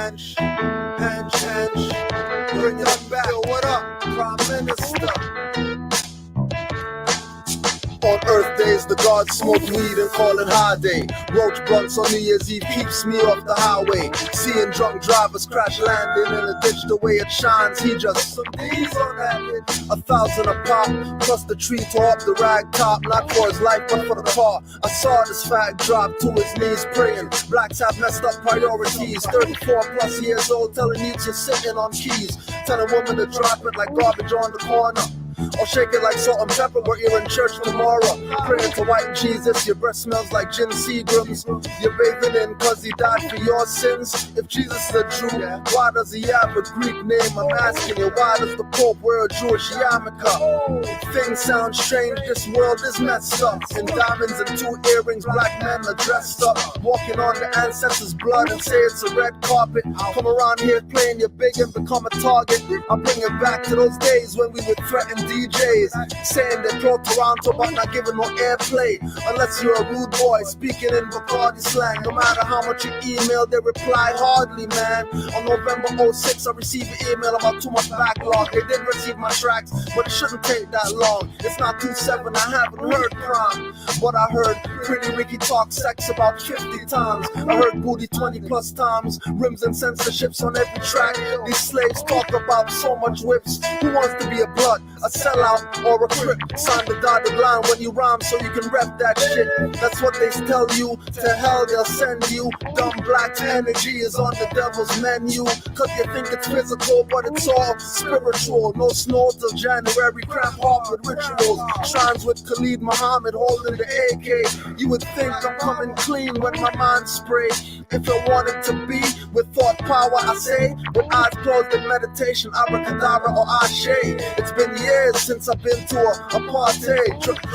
Hench, bring it back. Yo, what up, Prime Minister? On Earth days, the gods smoke weed and call it high day. Roach blunts on New Year's Eve keeps me off the highway. Seeing drunk drivers crash landing in a ditch the way it shines. He just some D's on that bitch. 1,000 a pop, plus the tree tore up the rag top. Not for his life, but for the car. I saw this fat drop to his knees praying. Blacks have messed up priorities. 34 plus years old, telling you to sitting on keys. Telling women to drop it like garbage on the corner. Or shake it like salt and pepper, but you're in church tomorrow. Praying to white Jesus, your breath smells like gin Seagrams. You're bathing in cause he died for your sins. If Jesus is a Jew, why does he have a Greek name? I'm asking you, why does the Pope wear a Jewish yarmulke? Things sound strange, this world is messed up. In diamonds and 2 earrings, black men are dressed up. Walking on the ancestors' blood and say it's a red carpet. Come around here playing your big and become a target. I'm bringing back to those days when we would threaten DJs, saying they're pro Toronto but not giving no airplay. Unless you're a rude boy speaking in Bacardi slang. No matter how much you email, they reply hardly, man. On November 06, I received an email about too much backlog. They did receive my tracks, but it shouldn't take that long. It's not 2-7, I haven't heard Prime, but I heard Pretty Ricky talk sex about 50 times. I heard booty 20 plus times, rims and censorships on every track. These slaves talk about so much whips. Who wants to be a blood, a sellout, or a crip? Sign the dotted line when you rhyme so you can rep that shit. That's what they tell you. To hell they'll send you. Dumb black energy is on the devil's menu. Cause you think it's physical, but it's all spiritual. No snow till January, crap hard with rituals. Shrines with Khalid Muhammad holding the AK. You would think I'm coming clean when my mind spray. If I wanted to be with thought power, I say, with eyes closed in meditation, abracadabra or ashe. It's been years since I've been to a party.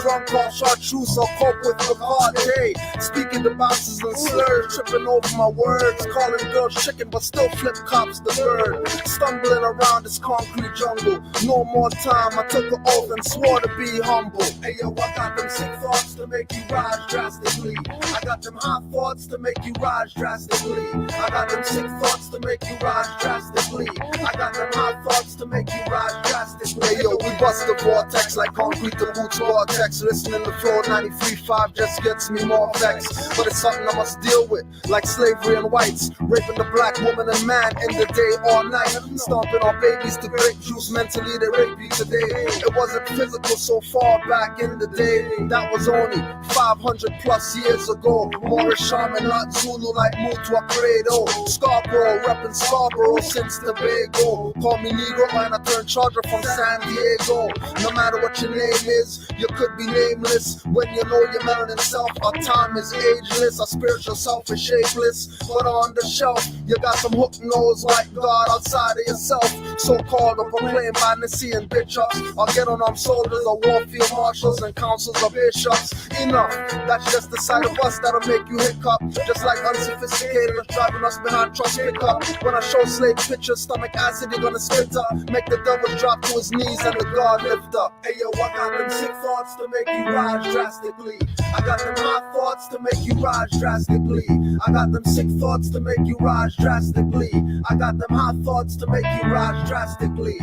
Drunk off chartreuse or cope with the party. Speaking to bouncers and slurs, tripping over my words. Calling girls chicken but still flip cops the bird. Stumbling around this concrete jungle. No more time, I took an oath and swore to be humble. Hey yo, I got them sick thoughts to make you rise drastically. I got them hot thoughts to make you rise drastically. I got them sick thoughts to make you rise drastically. I got them hot thoughts to make you rise drastically. Hey yo, we bust the vortex like concrete to boots vortex. Listening to Flow 93.5 just gets me more vexed. But it's something I must deal with, like slavery and whites. Raping the black woman and man in the day all night. Stomping on babies to grape juice, mentally they rape you today. It wasn't physical so far back in the day. That was only 500 plus years ago. Morris Sharman, not Zulu like Mutua Credo. Scarborough, reppin' Scarborough since the Bago. Call me Negro and I turn charger from San Diego. No matter what your name is, you could be nameless. When you know your melanin self, our time is ageless. Our spiritual self is shapeless. But on the shelf, you got some hook nose like God outside of yourself. So-called or proclaimed by Nicaean bishops. Or get on armed soldiers or warfield marshals and councils or bishops. Enough, that's just the sight of us that'll make you hiccup. Just like unsophisticated driving us behind trucks pickup. When I show slave pictures, stomach acid, you're gonna spit up. Make the devil drop to his knees and the God lift up. Hey yo, I got them sick thoughts to make you rise drastically. I got them hot thoughts to make you rise drastically. I got them sick thoughts to make you rise drastically. I got them hot thoughts to make you rise drastically.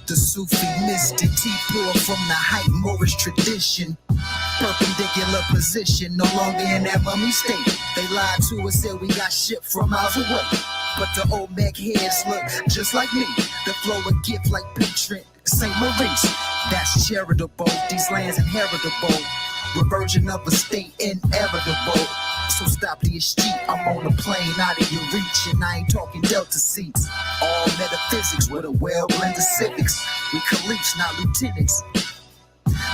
The Sufi mystic T-pour from the hype Moorish tradition. Perpendicular position, no longer in that mummy state. They lied to us, said we got shipped from miles away. But the old Meg heads look just like me. The flow a gift like patron St. Maurice. That's charitable, these lands inheritable. We're virgin of a state inevitable. So stop the street, I'm on a plane out of your reach. And I ain't talking Delta seats. All metaphysics with a well-blended civics. We caliphs, not lieutenants.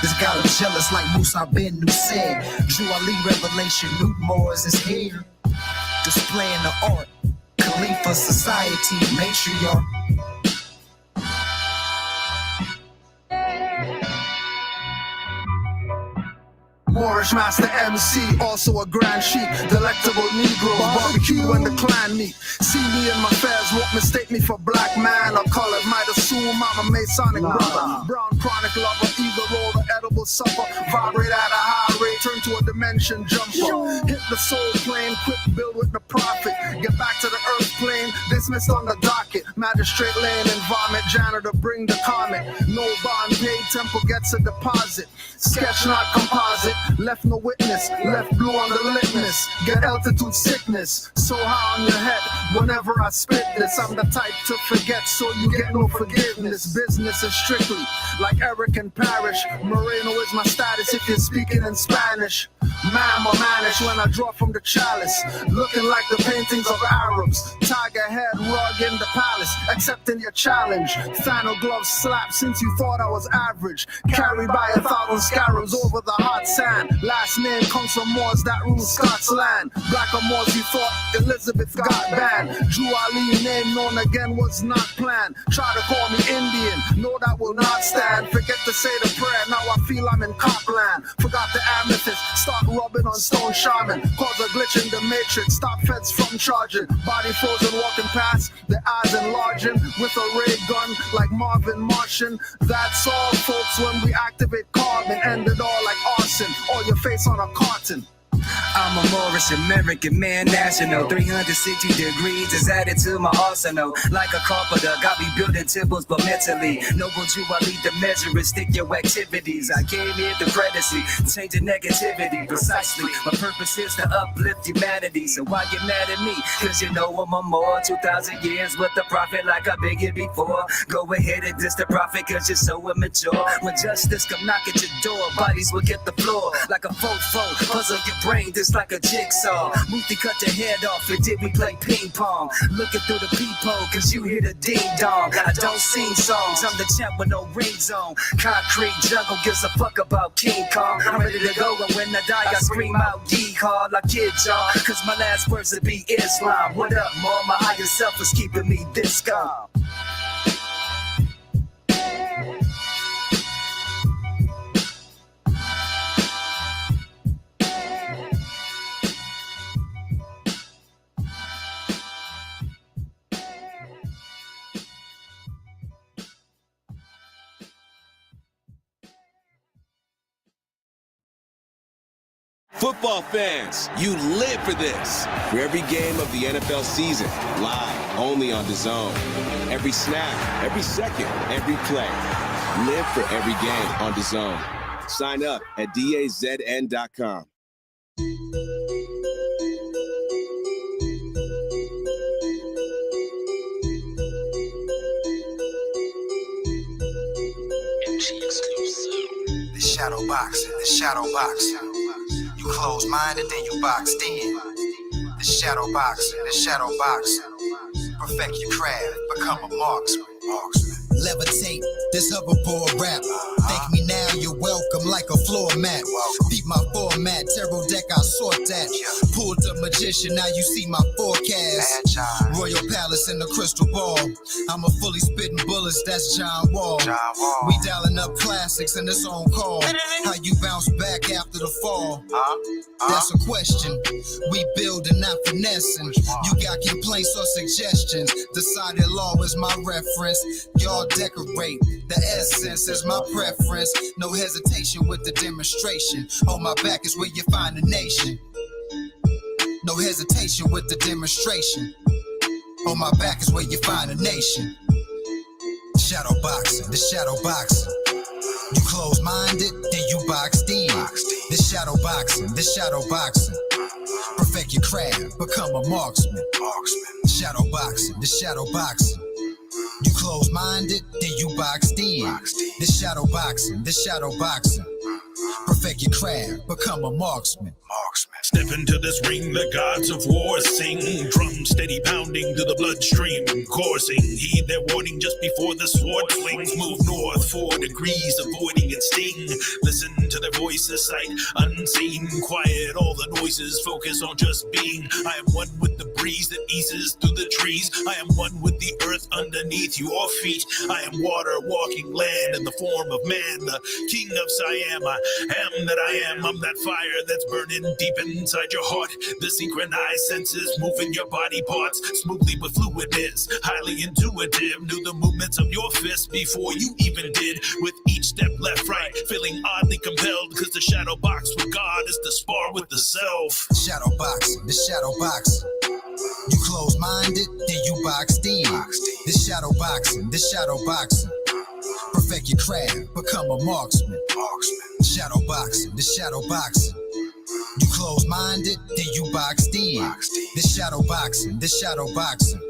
This guy was jealous like Musa bin Nusayr. Drew Ali revelation, Newt Moors is here. Displaying the art, Khalifa society, matriarch. Moorish master MC, also a grand sheik. Delectable Negroes, barbecue when the clan meet. See me in my fairs, won't mistake me for black man or colored. Might assume I'm a Masonic brother. Brown chronic lover, either roll the edible supper. Vibrate at a high rate, turn to a dimension jumper. Hit the soul plane, quick build with the profit. Get back to the earth plane, dismissed on the docket. Magistrate lane and vomit, janitor bring the comet. No bond paid, temple gets a deposit. Sketch not composite, left no witness. Left blue on the litmus, get altitude sickness. So high on your head, whenever I spit this. I'm the type to forget, so you get no forgiveness. Business is strictly like Eric and Parrish. Moreno is my status if you're speaking in Spanish. Man or manish when I draw from the chalice. Looking like the paintings of Arabs. Tiger head rug in the palace, accepting your challenge. Final glove slap since you thought I was average. Carried by 1,000 scarabs over the hot sand. Last name comes from Moors that rule Scots land. Black or Moors you thought Elizabeth got banned. Drew Ali name known again was not planned. Try to call me Indian, no that will not stand. Forget to say the prayer, now I feel I'm in Copland. Forgot the amethyst, start rubbing on stone shaman. Cause a glitch in the matrix, stop feds from charging. Body frozen walking past, the eyes enlarging. With a ray gun like Marvin Martian. That's all folks when we activate carbon. End it all like arson, or your face on a carton. I'm a Moorish American man, national. 360 degrees is added to my arsenal. Like a carpenter, got me building temples, but mentally. Noble Jew, I lead the measure and stick your activities. I came here to predatory, change the negativity. Precisely, my purpose is to uplift humanity. So why you mad at me? Cause you know I'm a more 2,000 years with the prophet like I've been here before. Go ahead and diss the prophet cause you're so immature. When justice come knock at your door, bodies will get the floor. Like a faux puzzle your brain just like a jigsaw. Muti cut your head off and did we play ping pong. Looking through the peephole cause you hear the ding dong. I don't sing songs, I'm the champ with no rings on. Concrete jungle gives a fuck about King Kong. I'm ready to go and when I die I scream out yeehaw like Kid John. Cause my last words would be Islam. What up more, my higher self is keeping me this calm. Football fans, you live for this. For every game of the NFL season, live, only on DAZN. Every snap, every second, every play. Live for every game on DAZN. Sign up at DAZN.com. The shadow boxing, the shadow boxing. You close-minded, then you boxed in. The shadow boxing, the shadow boxing. Perfect your craft, become a marksman. Levitate, this hoverboard rap. Thank me now, you're welcome like a floor mat. Beat my format, tarot deck, I sort that. Pulled the magician, now you see my forecast. Royal Palace in the crystal ball. I'm a fully spitting bullets, that's John Wall. We dialing up classics and it's on call. How you bounce back after the fall? That's a question. We building, not finessing. You got complaints or suggestions. Decided law is my reference. Y'all decorate. The essence is my preference. No hesitation with the demonstration. On my back is where you find the nation. No hesitation with the demonstration. On my back is where you find a nation. Shadow boxing, the shadow boxing. You close-minded, then you boxed in. The shadow boxing, the shadow boxing. Perfect your craft, become a marksman. Shadow boxing, the shadow boxing. You close-minded, then you boxed in. The shadow boxing, the shadow boxing. Perfect your craft, become a marksman. Step into this ring, the gods of war sing. Drum steady pounding to the bloodstream coursing. Heed their warning just before the sword swings. Move north 4 degrees, avoiding its sting. Listen to their voices, sight unseen. Quiet all the noises, focus on just being. I am one with the breeze that eases through the trees. I am one with the earth underneath your feet. I am water walking land in the form of man, the king of Siam. I am that I am. I'm that fire that's burning deep inside your heart. The synchronized senses moving your body parts smoothly with fluidness, highly intuitive. Knew the movements of your fist before you even did. With each step left, right, feeling oddly compelled, because the shadow box with God is to spar with the self. Shadow boxing, the shadow boxing. You close-minded, then you boxed in. The shadow boxing, the shadow boxing. Perfect your craft, become a marksman. Shadow boxing, the shadow boxing. You close-minded, then you boxed in. The shadow boxing, the shadow boxing.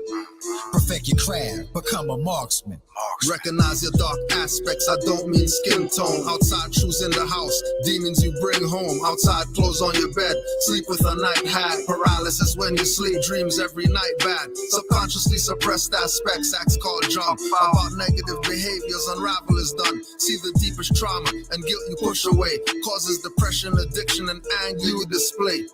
Perfect your craft, become a marksman. Recognize your dark aspects, I don't mean skin tone. Outside shoes in the house, demons you bring home. Outside clothes on your bed, sleep with a night hat. Paralysis when you sleep, dreams every night bad. Subconsciously suppressed aspects, acts called jump. About negative behaviors, unravel is done. See the deepest trauma and guilt you push away. Causes depression, addiction, and anger you display.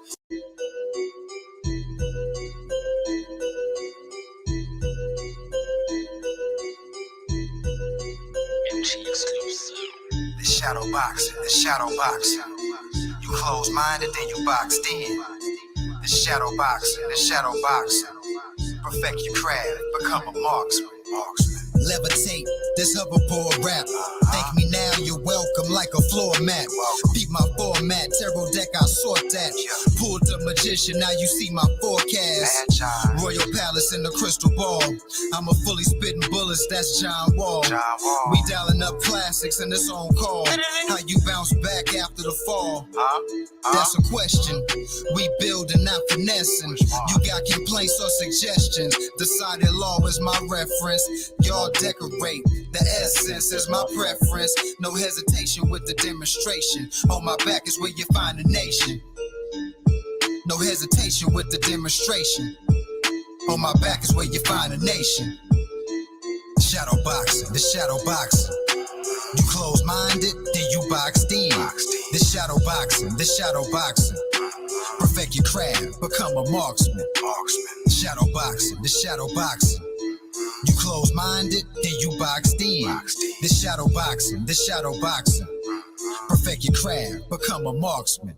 The shadow boxing, the shadow boxing. You close-minded, then you boxed in. The shadow boxing, the shadow boxing. Perfect your craft, become a marksman. Levitate, this hoverboard rap. Thank me now, you're welcome like a floor mat. Beat my format, tarot deck, I sort that. Pulled the magician, now you see my forecast. Royal Palace in the crystal ball. I'm a fully spitting bullets, that's John Wall. We dialing up classics and it's on call. How you bounce back after the fall? That's a question. We building, not finessing. You got complaints or suggestions. Decided law is my reference. Y'all decorate. The essence is my preference. No hesitation with the demonstration. On my back is where you find the nation. No hesitation with the demonstration. On my back is where you find a nation. Shadow boxing, the shadow boxing. You close-minded, then you boxed in. The shadow boxing, the shadow boxing. Perfect your craft, become a marksman. Shadow boxing, the shadow boxing. You close-minded, then you boxed in. The shadow boxing, the shadow boxing. Perfect your craft, become a marksman.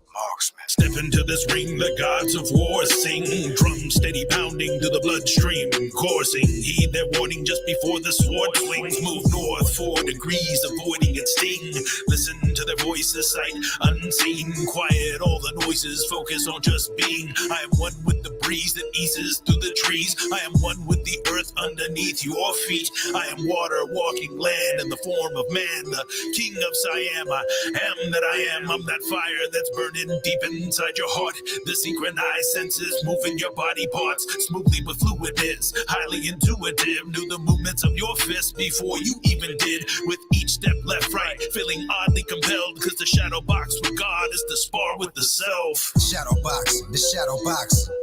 Step into this ring, the gods of war sing. Drum steady pounding to the bloodstream coursing. Heed their warning just before the sword swings. Move north 4 degrees, avoiding its sting. Listen to their voices, sight unseen. Quiet all the noises, focus on just being. I am one with the breeze that eases through the trees. I am one with the earth underneath your feet. I am water walking land in the form of man, the king of Siam. I am that I am. I'm that fire that's burning deep inside your heart. The synchronized senses moving your body parts smoothly with fluidness, highly intuitive. Knew the movements of your fist before you even did. With each step left, right, feeling oddly compelled, because the shadow box with God is to spar with the self. Shadow boxing, the shadow boxing.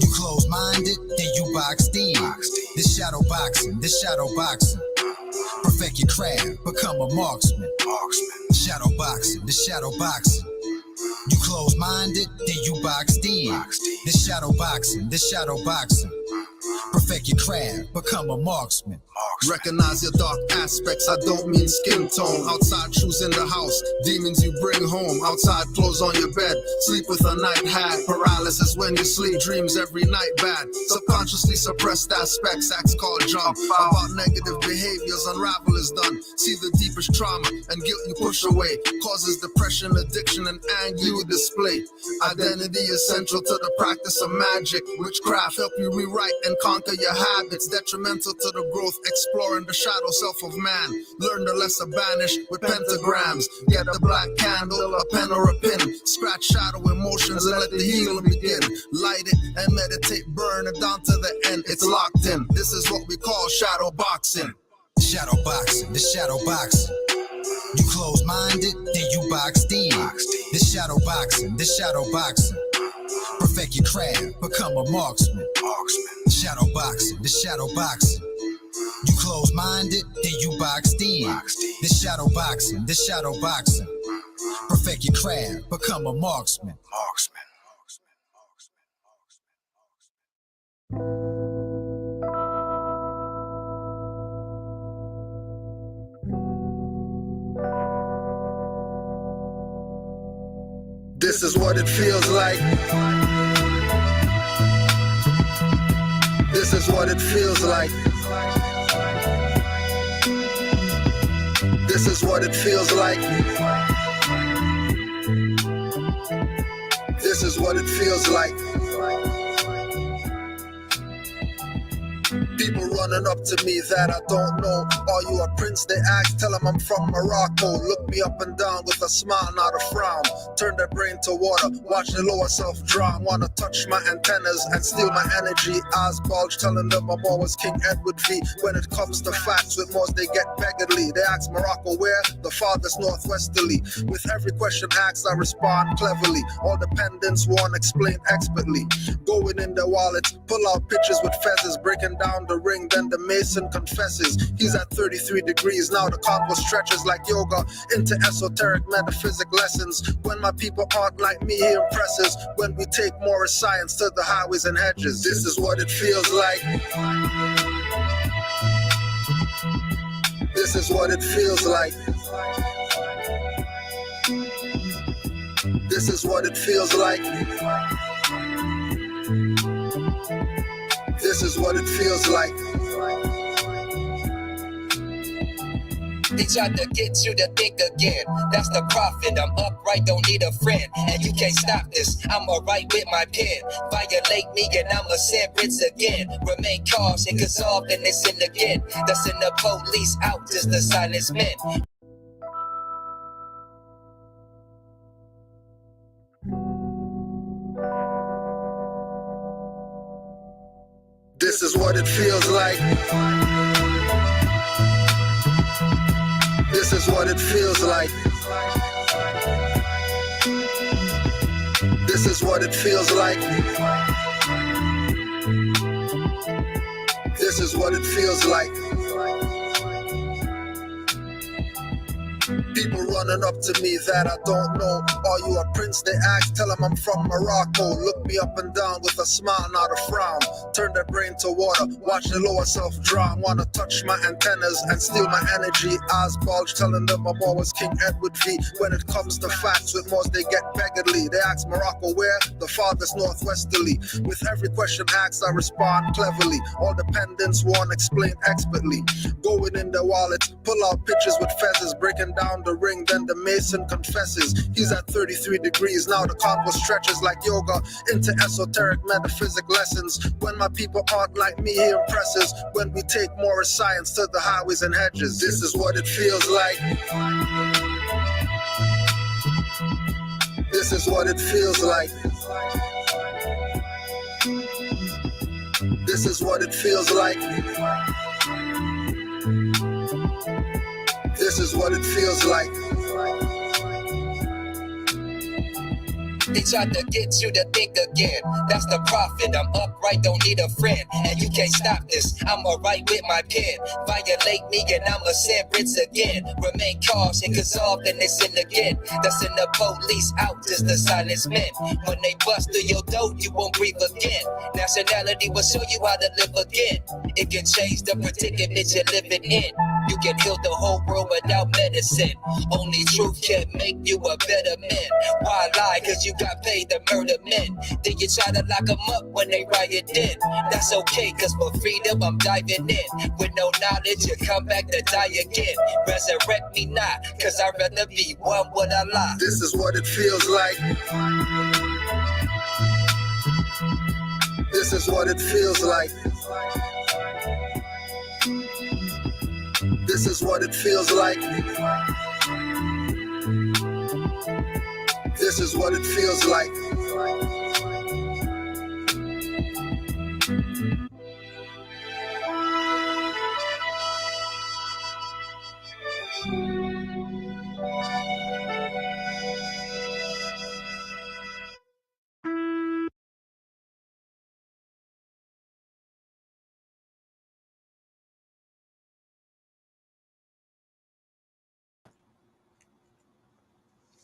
You close-minded, then you boxed in. The shadow boxing, the shadow boxing. Perfect your craft, become a marksman. Shadow boxing, the shadow boxing. You close-minded, then you boxed in. The shadow boxing, the shadow boxing. Perfect your craft, become a marksman. Recognize your dark aspects, I don't mean skin tone. Outside shoes in the house, demons you bring home. Outside clothes on your bed, sleep with a night hat. Paralysis when you sleep, dreams every night bad. Subconsciously suppressed aspects, acts called jump. About negative behaviors, unravel is done. See the deepest trauma and guilt you push away. Causes depression, addiction, and anger you display. Identity is central to the practice of magic. Witchcraft help you rewrite and conquer your habits. Detrimental to the growth, exploring the shadow self of man. Learn the lesser banish with pentagrams. Get a black candle, a pen or a pin. Scratch shadow emotions and let the healing begin. Light it and meditate, burn it down to the end. It's locked in. This is what we call shadow boxing. Shadow boxing, the shadow boxing. You close-minded, then you boxed in. The shadow boxing, the shadow boxing. Perfect your craft, become a marksman. Shadow boxing, the shadow boxing. You close-minded, then you boxed in. The shadow boxing, the shadow boxing. Perfect your craft, become a marksman. This is what it feels like. This is what it feels like. This is what it feels like. This is what it feels like. People running up to me that I don't know. Are you a prince? They ask. Tell them I'm from Morocco. Look me up and down with a smile, not a frown. Turn their brain to water. Watch the lower self drown. Wanna touch my antennas and steal my energy. Eyes bulge, telling them I'm always King Edward V. When it comes to facts, with most they get beggarly. They ask Morocco where? The farthest northwesterly. With every question asked, I respond cleverly. All dependents won't explain expertly. Going in their wallets, pull out pictures with feathers, breaking down the ring, then the mason confesses. He's at 33 degrees, now the convo stretches like yoga into esoteric metaphysic lessons. When my people aren't like me, he impresses. When we take more science to the highways and hedges. This is what it feels like. This is what it feels like. This is what it feels like. This is what it feels like. They tried to get you to think again. That's the prophet. I'm upright, don't need a friend. And you can't stop this. I'ma write with my pen. Violate me and I'ma sentence again. Remain cautious and dissolve in this sin again. That's in the police out, just the silence men. This is what it feels like. This is what it feels like. This is what it feels like. This is what it feels like. People running up to me that I don't know. Are you a prince? They ask. Tell them I'm from Morocco. Look me up and down with a smile, not a frown. Turn their brain to water. Watch the lower self drown. Wanna touch my antennas and steal my energy. Eyes bulge, telling them I'm always King Edward V. When it comes to facts, with most they get beggarly. They ask Morocco where? The farthest northwesterly. With every question asked, I respond cleverly. All dependents won't explain expertly. Going in their wallets, pull out pictures with feathers, breaking down the ring, then the mason confesses. He's at 33 degrees, now the convo stretches like yoga into esoteric metaphysic lessons. When my people aren't like me, he impresses. When we take more science to the highways and hedges. This is what it feels like. This is what it feels like. This is what it feels like. This is what it feels like. They tried to get you to think again. That's the prophet. I'm upright, don't need a friend. And you can't stop this. I'ma write with my pen. Violate me and I'ma sentence again. Remain cautious and dissolve in this sin again. That's in the police out, just the silence men. When they bust through your door, you won't breathe again. Nationality will show you how to live again. It can change the predicament you're living in. You can heal the whole world without medicine. Only truth can make you a better man. Why lie? Cause you got paid to murder men. Then you try to lock them up when they riot in. That's okay, cause for freedom I'm diving in. With no knowledge, you come back to die again. Resurrect me not, cause I'd rather be one with Allah. This is what it feels like. This is what it feels like. This is what it feels like. This is what it feels like.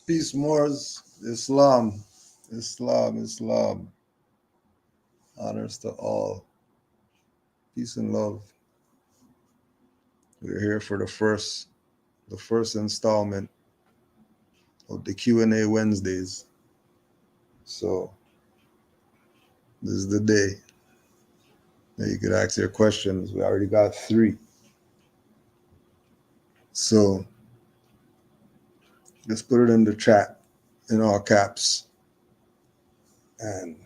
Peace, Moors, Islam, Islam, Islam. Honors to all. Peace and love. We're here for the first installment of the Q&A Wednesdays. So this is the day that you could ask your questions. We already got 3. So just put it in the chat in all caps and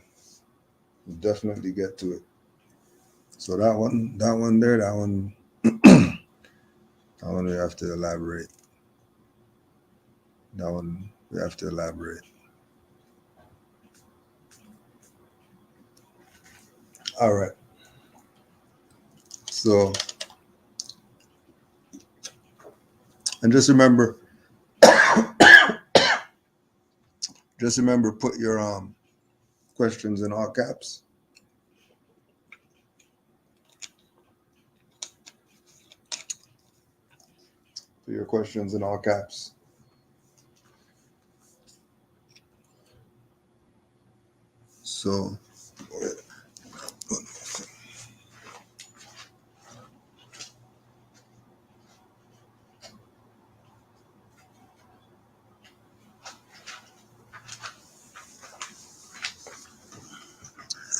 definitely get to it. So that one there, that one we have to elaborate. That one we have to elaborate. All right. So, and just remember, put your questions in all caps. Put your questions in all caps. So,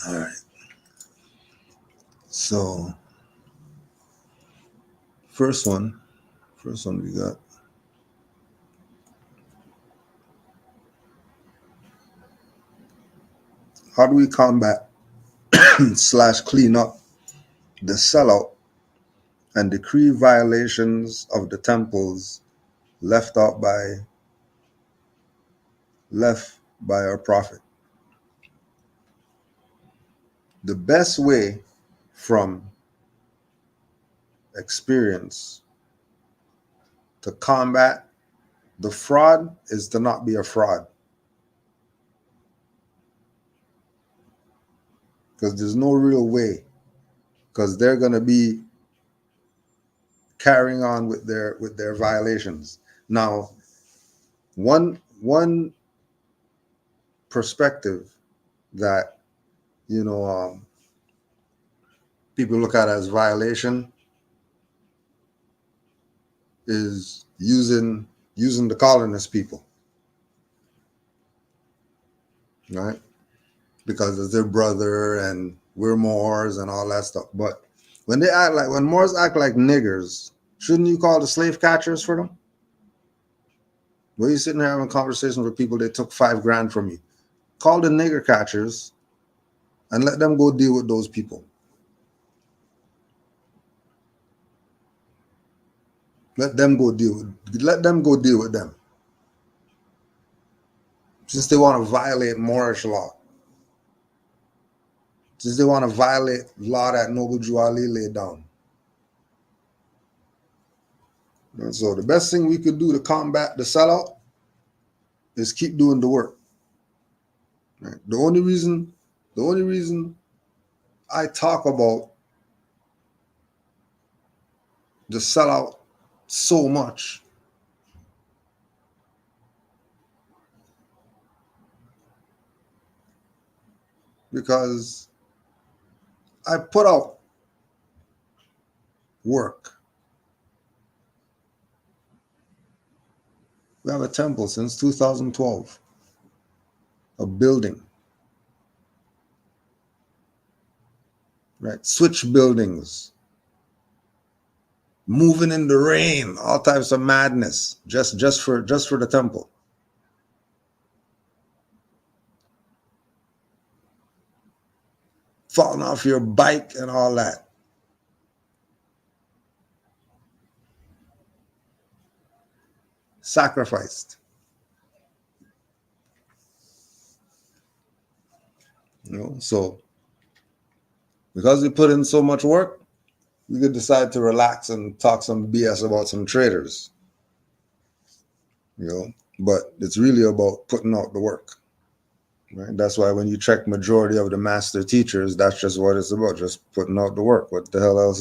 all right. So, first one we got. How do we combat / clean up the sellout and decree violations of the temples left by our prophet? The best way from experience to combat the fraud is to not be a fraud. Because there's no real way. Because they're going to be carrying on with their violations. Now, one perspective that people look at as violation is using the colonist people, right? Because it's their brother and we're Moors and all that stuff. But when Moors act like niggers, shouldn't you call the slave catchers for them? Well, you sitting there having conversations with people that took $5,000 from you. Call the nigger catchers and let them go deal with those people. Let them go deal with them. Since they want to violate Moorish law. Since they want to violate law that Noble Drew Ali laid down. And so the best thing we could do to combat the sellout is keep doing the work. Right? The only reason I talk about the sellout so much because I put out work. We have a temple since 2012, a building, right? Switch buildings, moving in the rain, all types of madness, just for the temple. Falling off your bike and all that. Sacrificed. So because we put in so much work, we could decide to relax and talk some BS about some traders. But it's really about putting out the work. Right? That's why when you check majority of the master teachers, that's just what it's about, just putting out the work. What else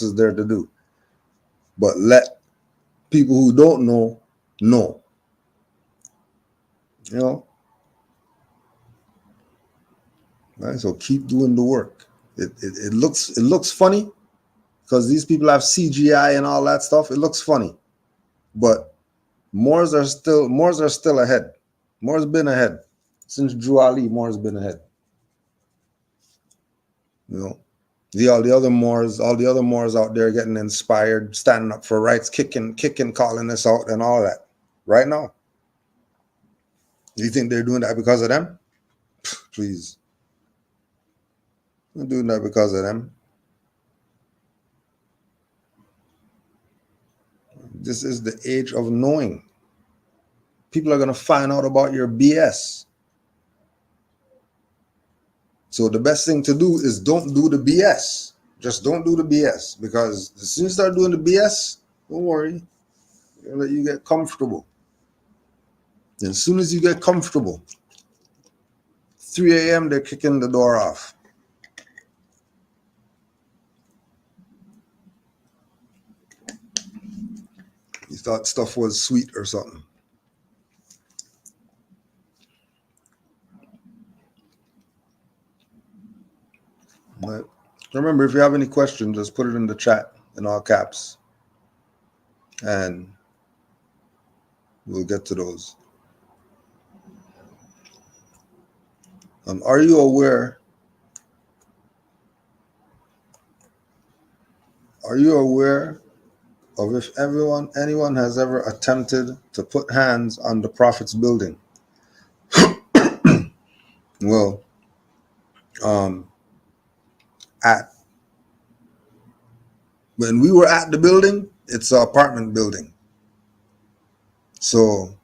is there to do? But let people who don't know. Right? So keep doing the work. It looks funny because these people have CGI and all that stuff. It looks funny, but Moors are still ahead. Moors been ahead since Drew Ali. Moors been ahead. You know, all the other Moors out there getting inspired, standing up for rights, kicking, calling us out, and all that. Right now, you think they're doing that because of them? Please, they're doing that because of them. This is the age of knowing. People are going to find out about your BS. So the best thing to do is don't do the BS. Just don't do the BS, because as soon as you start doing the BS, don't worry, they'll let you get comfortable. And as soon as you get comfortable, 3 a.m. they're kicking the door off. You thought stuff was sweet or something. Right. Remember, if you have any questions, just put it in the chat in all caps, and we'll get to those. Are you aware? Are you aware of if anyone has ever attempted to put hands on the Prophet's building? Well, when we were at the building, it's an apartment building. So,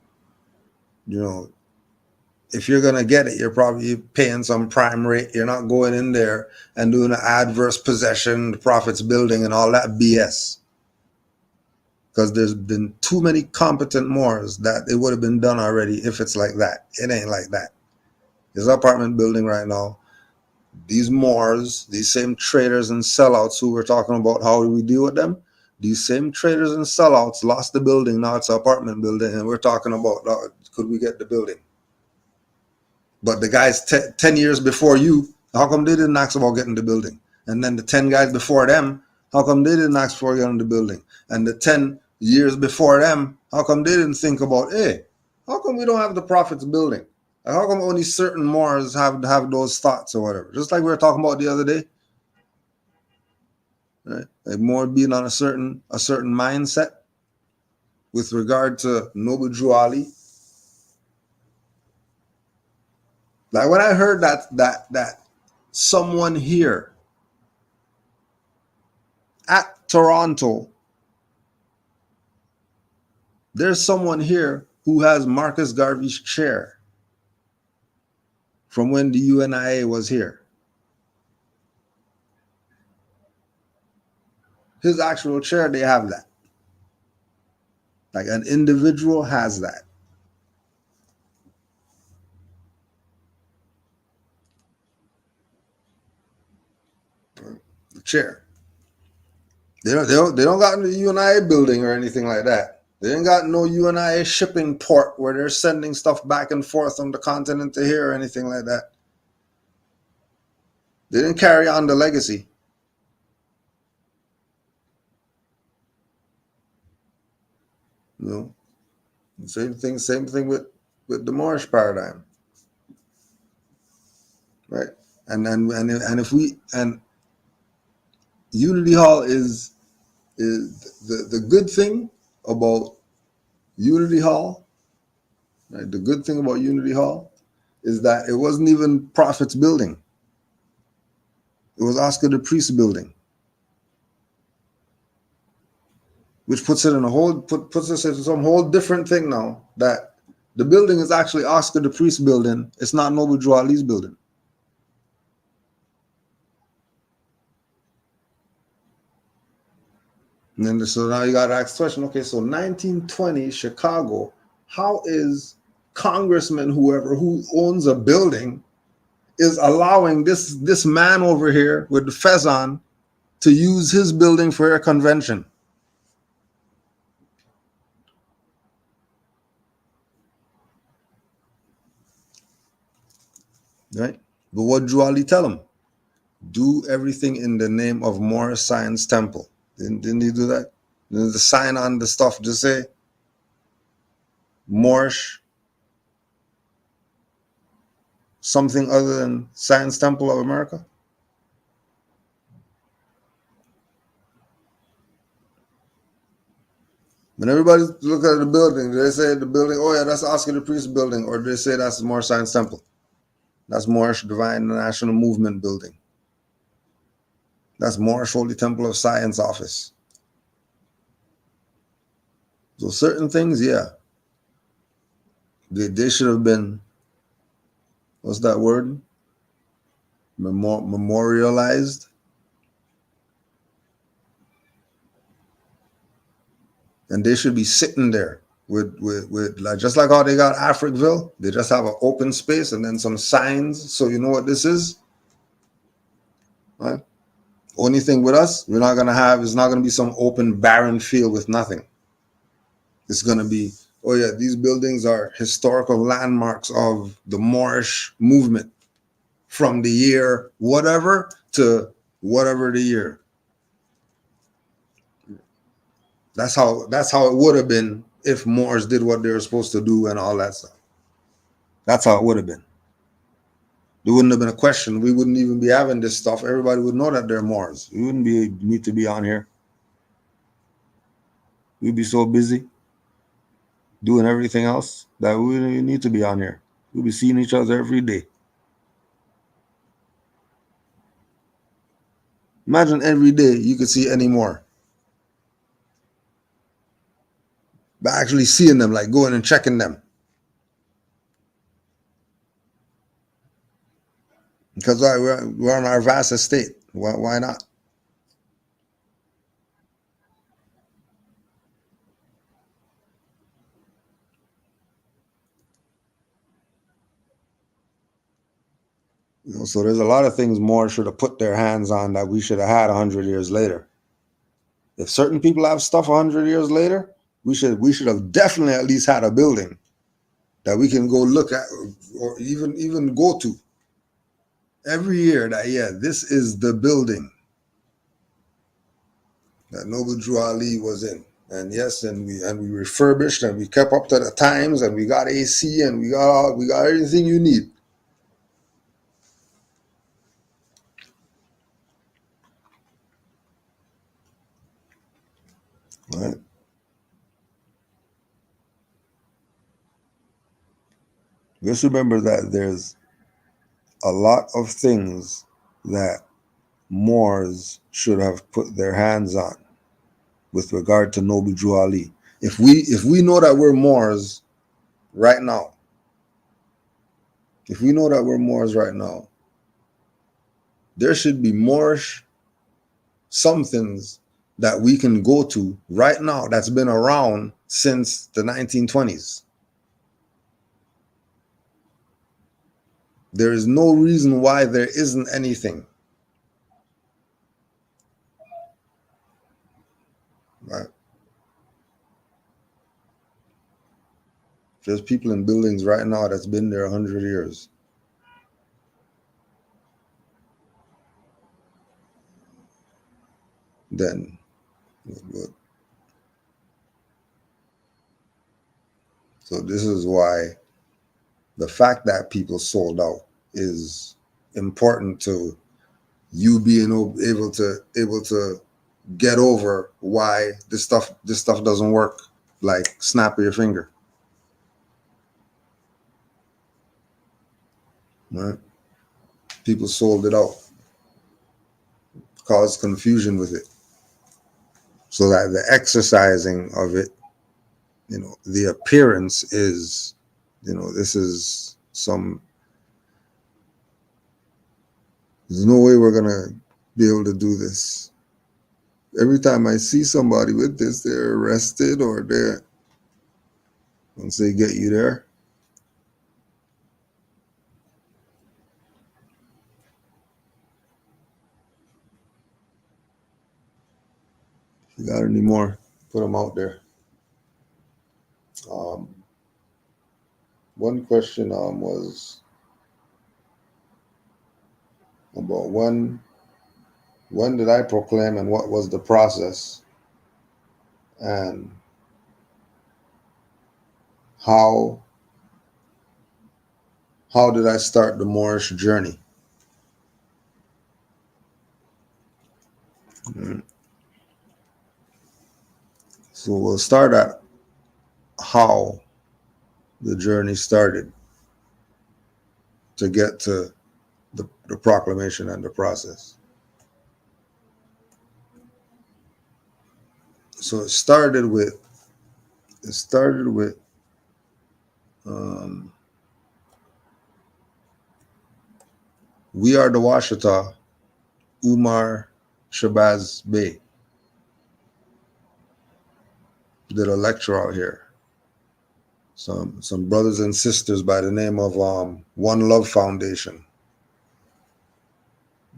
if you're going to get it, you're probably paying some prime rate. You're not going in there and doing an adverse possession, the Prophet's building, and all that BS. Because there's been too many competent Moors that it would have been done already if it's like that. It ain't like that. There's an apartment building right now. These Moors, these same traders and sellouts who we're talking about, how do we deal with them? These same traders and sellouts lost the building. Now it's an apartment building, and we're talking about, could we get the building? But the guys 10 years before you, how come they didn't ask about getting the building? And then the 10 guys before them, how come they didn't ask for getting the building? And the 10 years before them, how come they didn't think about, hey, how come we don't have the Prophet's building? Like, how come only certain Moors have those thoughts or whatever? Just like we were talking about the other day, right? Like more being on a certain mindset with regard to Noble Drew Ali. Like when I heard that someone here at Toronto, there's someone here who has Marcus Garvey's chair from when the UNIA was here. His actual chair, they have that. Like an individual has that. The chair. They don't got the UNIA building or anything like that. They ain't got no UNIA shipping port where they're sending stuff back and forth from the continent to here or anything like that. They didn't carry on the legacy. Same thing with the Moorish paradigm. Right? And if we Unity Hall is the good thing about Unity Hall, right? The good thing about Unity Hall is that it wasn't even Prophet's building. It was Oscar the Priest's building, which puts it in puts us in some whole different thing now. That the building is actually Oscar the Priest's building. It's not Noble Drew Ali's building. And then so now you got to ask the question. Okay, so 1920 Chicago. How is Congressman who owns a building is allowing this man over here with the fez on to use his building for a convention? Right? But what Drew Ali tell him? Do everything in the name of Moorish Science Temple. Didn't he do that? Didn't the sign on the stuff just say Moorish something other than Science Temple of America? When everybody look at the building, do they say the building, oh yeah, that's Oscar the Priest building, or do they say that's the Moorish Science Temple? That's Moorish Divine National Movement building. That's Moorish Holy Temple of Science office. So certain things, yeah, they should have been, what's that word? Memorialized. And they should be sitting there with like, just like how they got Africville, they just have an open space and then some signs so you know what this is. Right? Only thing with us, we're not gonna have, it's not gonna be some open barren field with nothing. It's gonna be, oh yeah, these buildings are historical landmarks of the Moorish movement from the year whatever to whatever the year. That's how it would have been if Moors did what they were supposed to do and all that stuff. That's how it would have been. There wouldn't have been a question. We wouldn't even be having this stuff. Everybody would know that they're Moors. We wouldn't need to be on here. We'd be so busy doing everything else that we wouldn't even need to be on here. We'd be seeing each other every day. Imagine every day you could see any more. But actually seeing them, like going and checking them. Because we're on our vast estate. Why not? You know, so there's a lot of things more should have put their hands on that we should have had 100 years later. If certain people have stuff 100 years later, we should have definitely at least had a building that we can go look at or even go to every year. That yeah, this is the building that Noble Drew Ali was in. And yes, and we refurbished and we kept up to the times and we got AC and we got everything you need. Right? Just remember that there's a lot of things that Moors should have put their hands on with regard to Noble Drew Ali. If we know that we're Moors right now, there should be Moorish somethings that we can go to right now that's been around since the 1920s. There is no reason why there isn't anything. Right? There's people in buildings right now that's been there 100 years. Then, so this is why the fact that people sold out is important to you being able to get over why this stuff doesn't work like snap of your finger. Right? People sold it out, caused confusion with it, so that the exercising of it, you know, the appearance is, you know, this is some. There's no way we're gonna be able to do this. Every time I see somebody with this, they're arrested or they're, once they get you there. If you got any more, put them out there. One question was about one when did I proclaim and what was the process, and how did I start the Moorish journey? So we'll start at how the journey started to get to the proclamation and the process. So it started with um, We Are the Washita, Umar Shabazz Bey did a lecture out here. Some brothers and sisters by the name of One Love Foundation.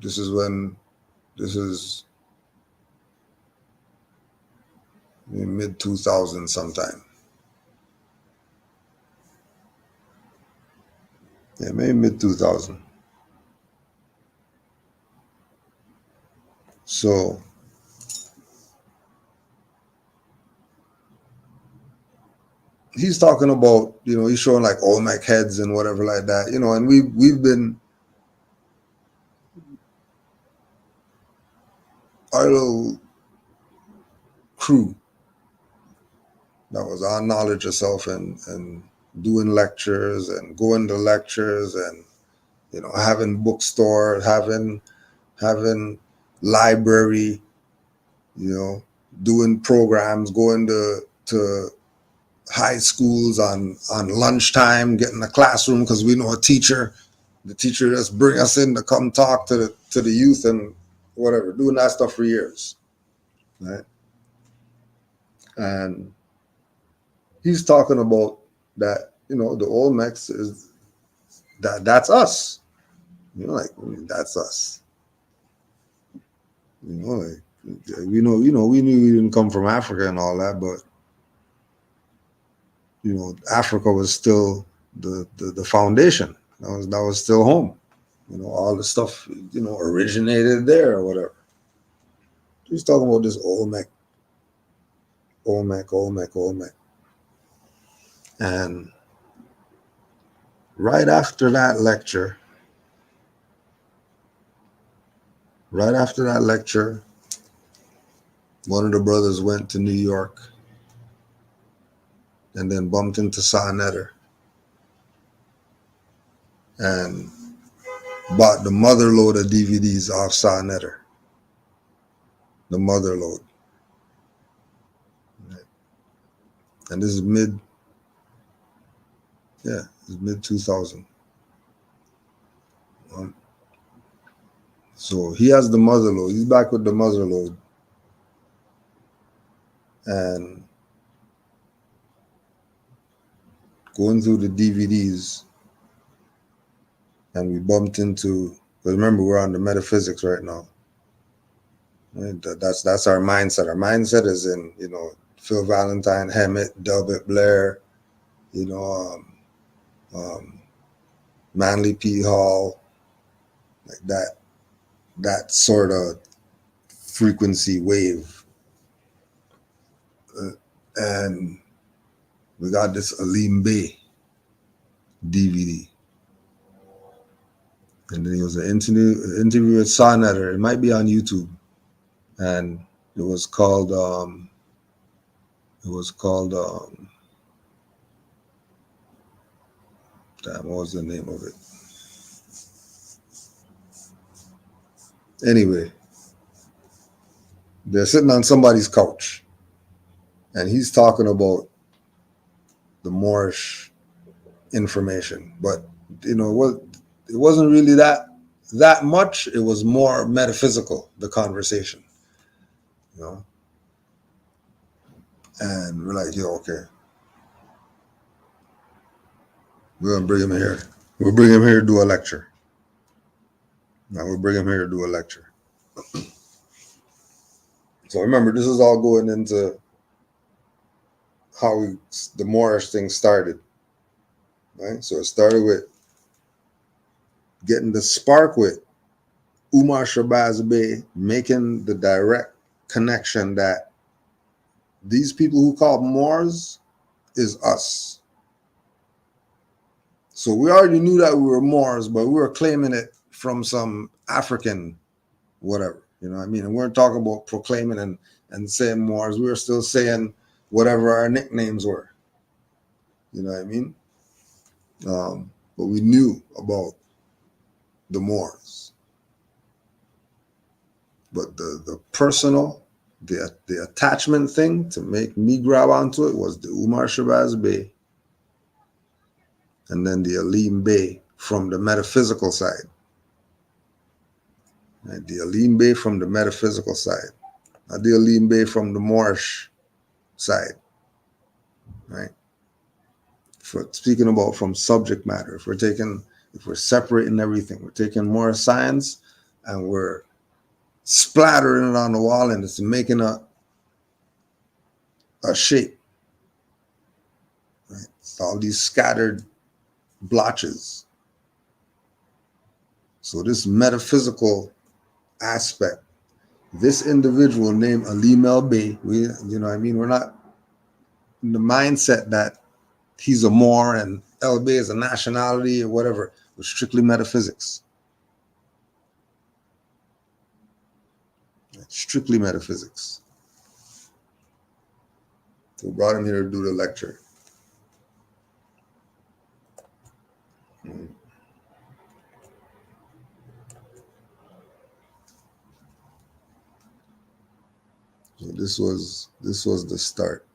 This is in mid 2000 sometime. Yeah, maybe mid 2000. So he's talking about, he's showing like Olmec heads and whatever like that, and we've been, our little crew that was on knowledge of self and doing lectures and going to lectures and having bookstore, having library, doing programs, going to high schools on lunchtime, getting a classroom because we know a teacher. The teacher just bring us in to come talk to the youth and whatever, doing that stuff for years, right? And he's talking about that, the Olmecs is that's us, that's us, like, we knew we didn't come from Africa and all that, but Africa was still the foundation. That was still home. All the stuff originated there or whatever. He's talking about this Olmec, and right after that lecture, one of the brothers went to New York and then bumped into Sa Neter and bought the mother load of DVDs off Sa Neter. The mother load. And this is mid 2000. So he has the mother load. He's back with the mother load. And going through the DVDs, and we bumped into, because remember, we're on the metaphysics right now. Right? That's our mindset. Our mindset is in, Phil Valentine, Hemet, Delbert Blair, Manly P. Hall, like that sort of frequency wave. And we got this Alim Bey DVD. And then it was an interview with Sa Neter. It might be on YouTube. And it was called damn, what was the name of it? Anyway, they're sitting on somebody's couch and he's talking about the Moorish information, but it wasn't really that much. It was more metaphysical, the conversation, and we're like, okay, we're gonna bring him here. We'll bring him here to do a lecture. Now we'll bring him here to do a lecture. So remember, this is all going into how the Moorish thing started, right? So it started with getting the spark with Umar Shabazz Bey making the direct connection that these people who call Moors is us. So we already knew that we were Moors, but we were claiming it from some African whatever. You know what I mean? And we weren't talking about proclaiming and saying Moors. We were still saying whatever our nicknames were. You know what I mean? But we knew about the Moors. But the personal, the attachment thing to make me grab onto it was the Umar Shabazz Bey and then the Alim Bey from the metaphysical side. Right? The Alim Bey from the metaphysical side. Not the Alim Bey from the Moorish side. Right? For speaking about from subject matter, if we're separating everything, we're taking more science and we're splattering it on the wall and it's making a shape. Right? It's all these scattered blotches. So this metaphysical aspect, this individual named Alim El Bey, you know what I mean? We're not in the mindset that he's a Moor and El Bey is a nationality or whatever. It's strictly metaphysics. Strictly metaphysics. So we brought him here to do the lecture. So this was the start.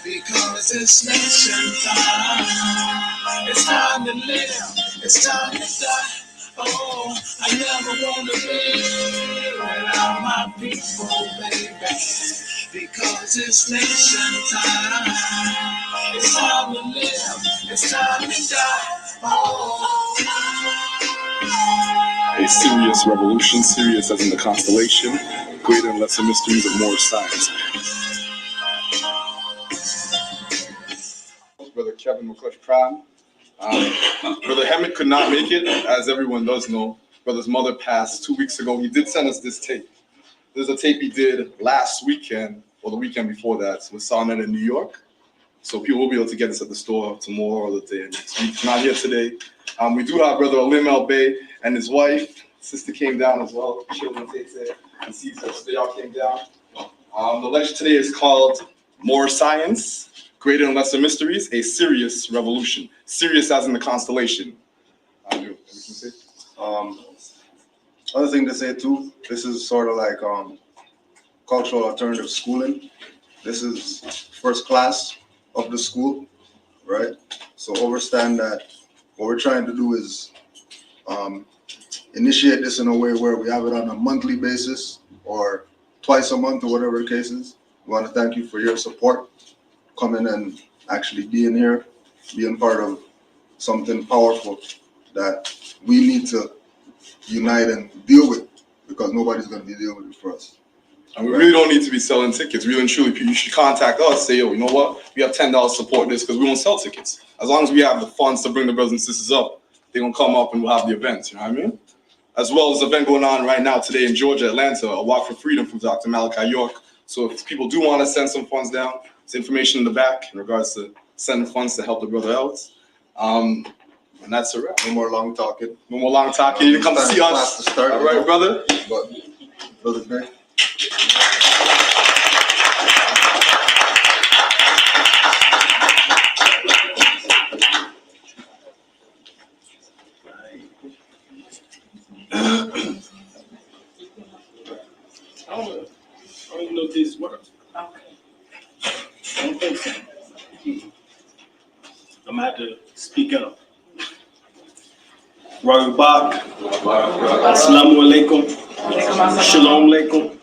Because it's nation time. It's time to live. It's time to die. Oh, I never want to be without my people, baby. Because it's nation time. It's time to live. It's time to die. Oh. A serious revolution, serious as in the constellation, greater and lesser mysteries of more science. Brother Kevin McClutch Crown. Brother Hammett could not make it, as everyone does know. Brother's mother passed 2 weeks ago. He did send us this tape. This is a tape he did last weekend, or the weekend before that, with Sonnet in New York. So people will be able to get this at the store tomorrow or the day next week. Not here today. We do have Brother Alim El Bey and his wife. Sister came down as well. Children takes it and sees her. So they all came down. The lecture today is called More Science, Greater and Lesser Mysteries, A Serious Revolution. Serious as in the constellation. Other thing to say too, this is sort of like cultural alternative schooling. This is first class of the school, right? So understand that what we're trying to do is initiate this in a way where we have it on a monthly basis or twice a month or whatever the case is. We want to thank you for your support, coming and actually being here, being part of something powerful that we need to unite and deal with, because nobody's going to be dealing with it for us. And we really don't need to be selling tickets. Really and truly, you should contact us. Say, yo, you know what? We have $10 to support this, because we won't sell tickets. As long as we have the funds to bring the brothers and sisters up, they're going to come up and we'll have the events. You know what I mean? As well as the event going on right now today in Georgia, Atlanta, a walk for freedom from Dr. Malachi York. So if people do want to send some funds down, there's information in the back in regards to sending funds to help the brother out. And that's a wrap. No more long talking. No more long talking. You didn't come to see us. To start, all right, brother? But, Brother Greg. I don't think so. I'm gonna have to speak up. Rahul Bak, Assalamu alaikum, Shalom alaikum.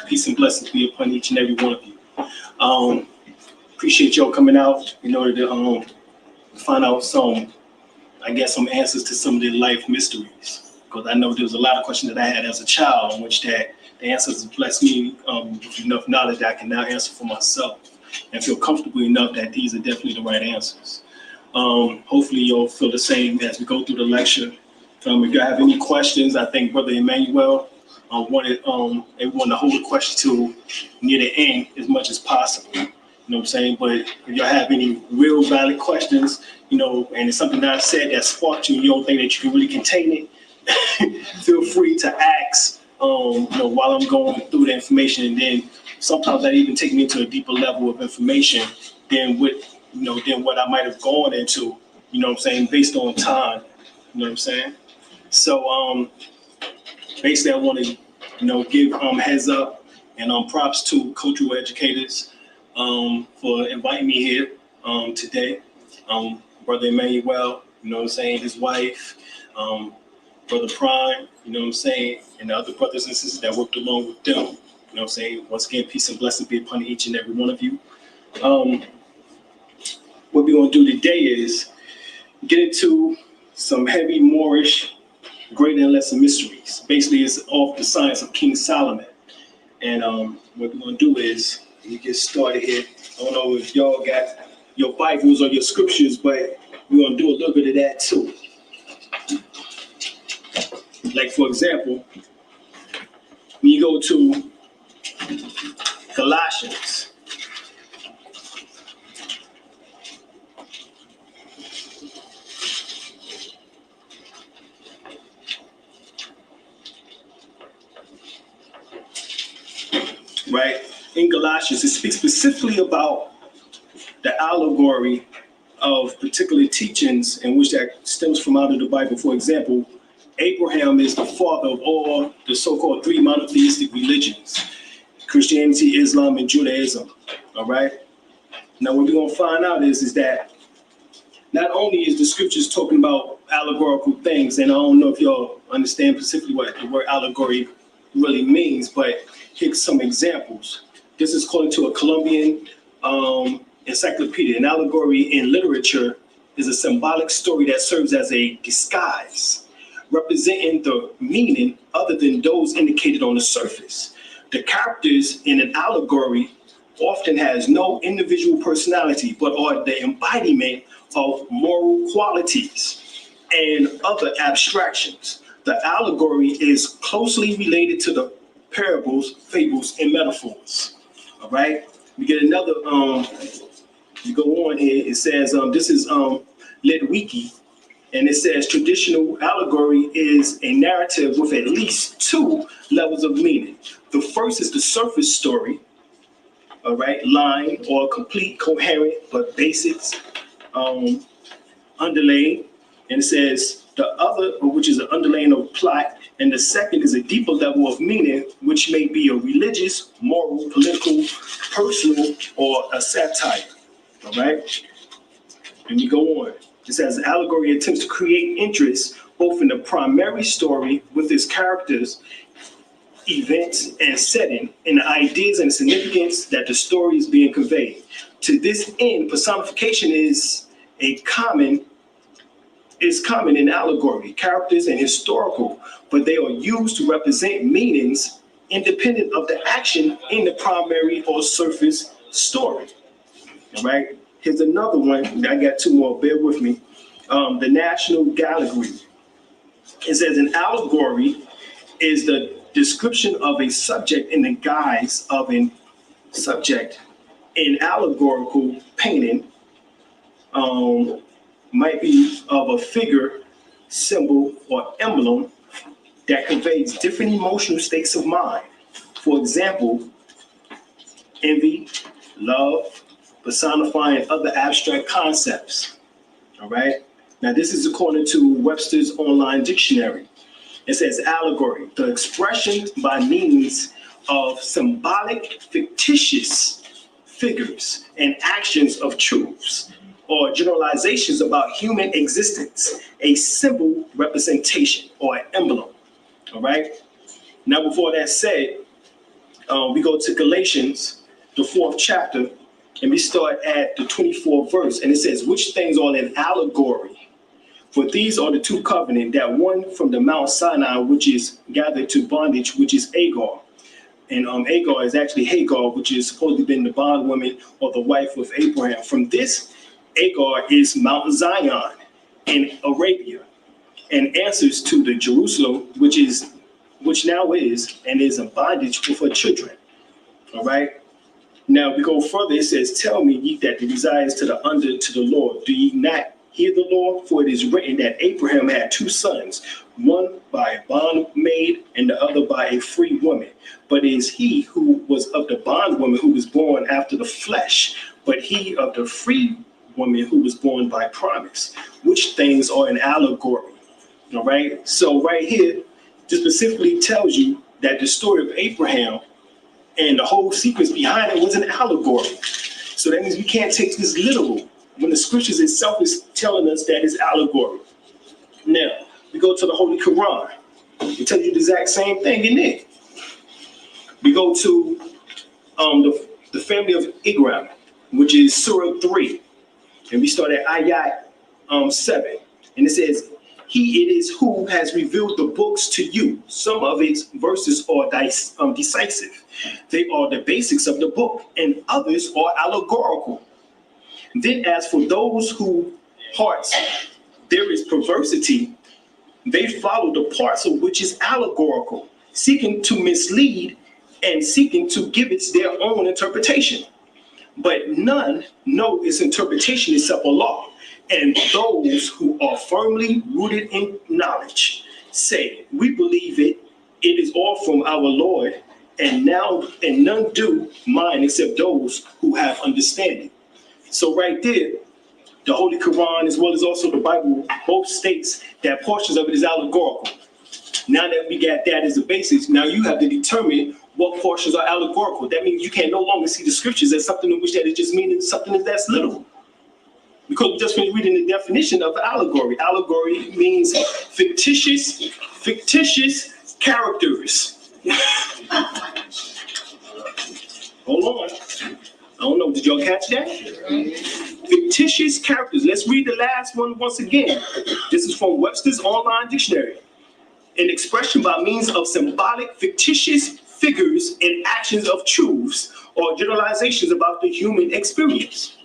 Peace and blessings be upon each and every one of you. Appreciate y'all coming out in order to find out some answers to some of the life mysteries. Because I know there was a lot of questions that I had as a child, in which that the answers blessed me with enough knowledge that I can now answer for myself and feel comfortable enough that these are definitely the right answers. Hopefully you'll feel the same as we go through the lecture. If you have any questions, I think Brother Emmanuel wanted everyone to hold the question to near the end as much as possible. You know what I'm saying? But if y'all have any real valid questions, and it's something that I said that sparked you and you don't think that you can really contain it, feel free to ask while I'm going through the information. And then sometimes that even take me to a deeper level of information than what I might have gone into, based on time. You know what I'm saying? So basically I want to give heads up and props to cultural educators for inviting me here today. Brother Emmanuel, his wife, Brother Prime, and the other brothers and sisters that worked along with them. Once again, peace and blessing be upon each and every one of you. What we're going to do today is get into some heavy Moorish greater and lesser mysteries. Basically, it's off the science of King Solomon. And what we're going to do is, we get started here. I don't know if y'all got your Bibles or your scriptures, but we're going to do a little bit of that too. Like, for example, when you go to Colossians, right? In Galatians, it speaks specifically about the allegory of particular teachings in which that stems from out of the Bible. For example, Abraham is the father of all the so-called three monotheistic religions: Christianity, Islam, and Judaism. All right. Now, what we're gonna find out is that not only is the scriptures talking about allegorical things, and I don't know if y'all understand specifically what the word allegory really means, but here's some examples. This is according to a Colombian encyclopedia. An allegory in literature is a symbolic story that serves as a disguise, representing the meaning other than those indicated on the surface. The characters in an allegory often has no individual personality, but are the embodiment of moral qualities and other abstractions. The allegory is closely related to the parables, fables, and metaphors. All right, we get another, you go on here, it says, this is Litwiki, and it says traditional allegory is a narrative with at least two levels of meaning. The first is the surface story, all right, line or complete, coherent, but basics, underlaying. And it says the other, which is an underlaying of plot, and the second is a deeper level of meaning, which may be a religious, moral, political, personal, or a satire. All right? And you go on. It says allegory attempts to create interest both in the primary story with its characters, events, and setting, and the ideas and significance that the story is being conveyed. To this end, personification is common in allegory, characters and historical, but they are used to represent meanings independent of the action in the primary or surface story. All right, here's another one. I got two more, bear with me. The National Gallery. It says an allegory is the description of a subject in the guise of a subject. In allegorical painting, might be of a figure, symbol, or emblem that conveys different emotional states of mind. For example, envy, love, personifying other abstract concepts. All right. Now, this is according to Webster's Online Dictionary. It says allegory, the expression by means of symbolic, fictitious figures and actions of truths or generalizations about human existence, a symbol representation or an emblem. All right. Now, before that said, we go to Galatians, the 4th chapter, and we start at the 24th verse, and it says, which things are an allegory? For these are the two covenants, that one from the Mount Sinai, which is gathered to bondage, which is Agar. And Agar is actually Hagar, which is supposedly been the bondwoman or the wife of Abraham. From this, Agar is Mount Zion in Arabia, and answers to the Jerusalem, which now is and is in bondage with her children. All right. Now we go further. It says, tell me ye that the desires to the under to the Lord. Do ye not hear the Lord? For it is written that Abraham had 2 sons, one by a bondmaid and the other by a free woman. But it is he who was of the bondwoman who was born after the flesh, but he of the free woman who was born by promise, which things are an allegory. All right. So right here, just specifically tells you that the story of Abraham and the whole sequence behind it was an allegory. So that means we can't take this literal when the scriptures itself is telling us that it's allegory. Now, we go to the Holy Quran. It tells you the exact same thing in it. We go to the family of Igram, which is Surah 3. And we start at Ayat 7. And it says, he it is who has revealed the books to you. Some of its verses are decisive. They are the basics of the book, and others are allegorical. Then as for those whose hearts there is perversity, they follow the parts of which is allegorical, seeking to mislead and seeking to give it their own interpretation. But none know its interpretation except Allah. And those who are firmly rooted in knowledge say, we believe it is all from our Lord, and none do mind except those who have understanding. So right there, the Holy Quran, as well as also the Bible, both states that portions of it is allegorical. Now that we got that as the basics, now you have to determine what portions are allegorical. That means you can no longer see the scriptures as something in which that is just meaning something that's literal. Because we just finished reading the definition of allegory. Allegory means fictitious characters. Hold on. I don't know. Did y'all catch that? Fictitious characters. Let's read the last one once again. This is from Webster's Online Dictionary. An expression by means of symbolic, fictitious figures and actions of truths or generalizations about the human experience.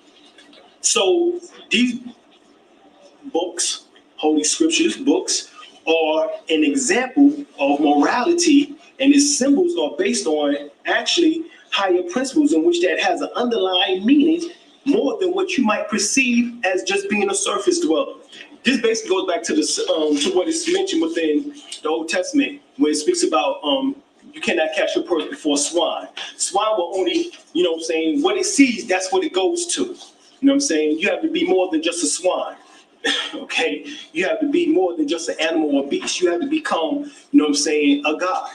So these books, Holy Scriptures books, are an example of morality, and its symbols are based on actually higher principles in which that has an underlying meaning more than what you might perceive as just being a surface dweller. This basically goes back to the to what is mentioned within the Old Testament, where it speaks about you cannot catch your purse before swine. Swine will only, what it sees, that's what it goes to. You know what I'm saying? You have to be more than just a swine. Okay? You have to be more than just an animal or beast. You have to become, a god,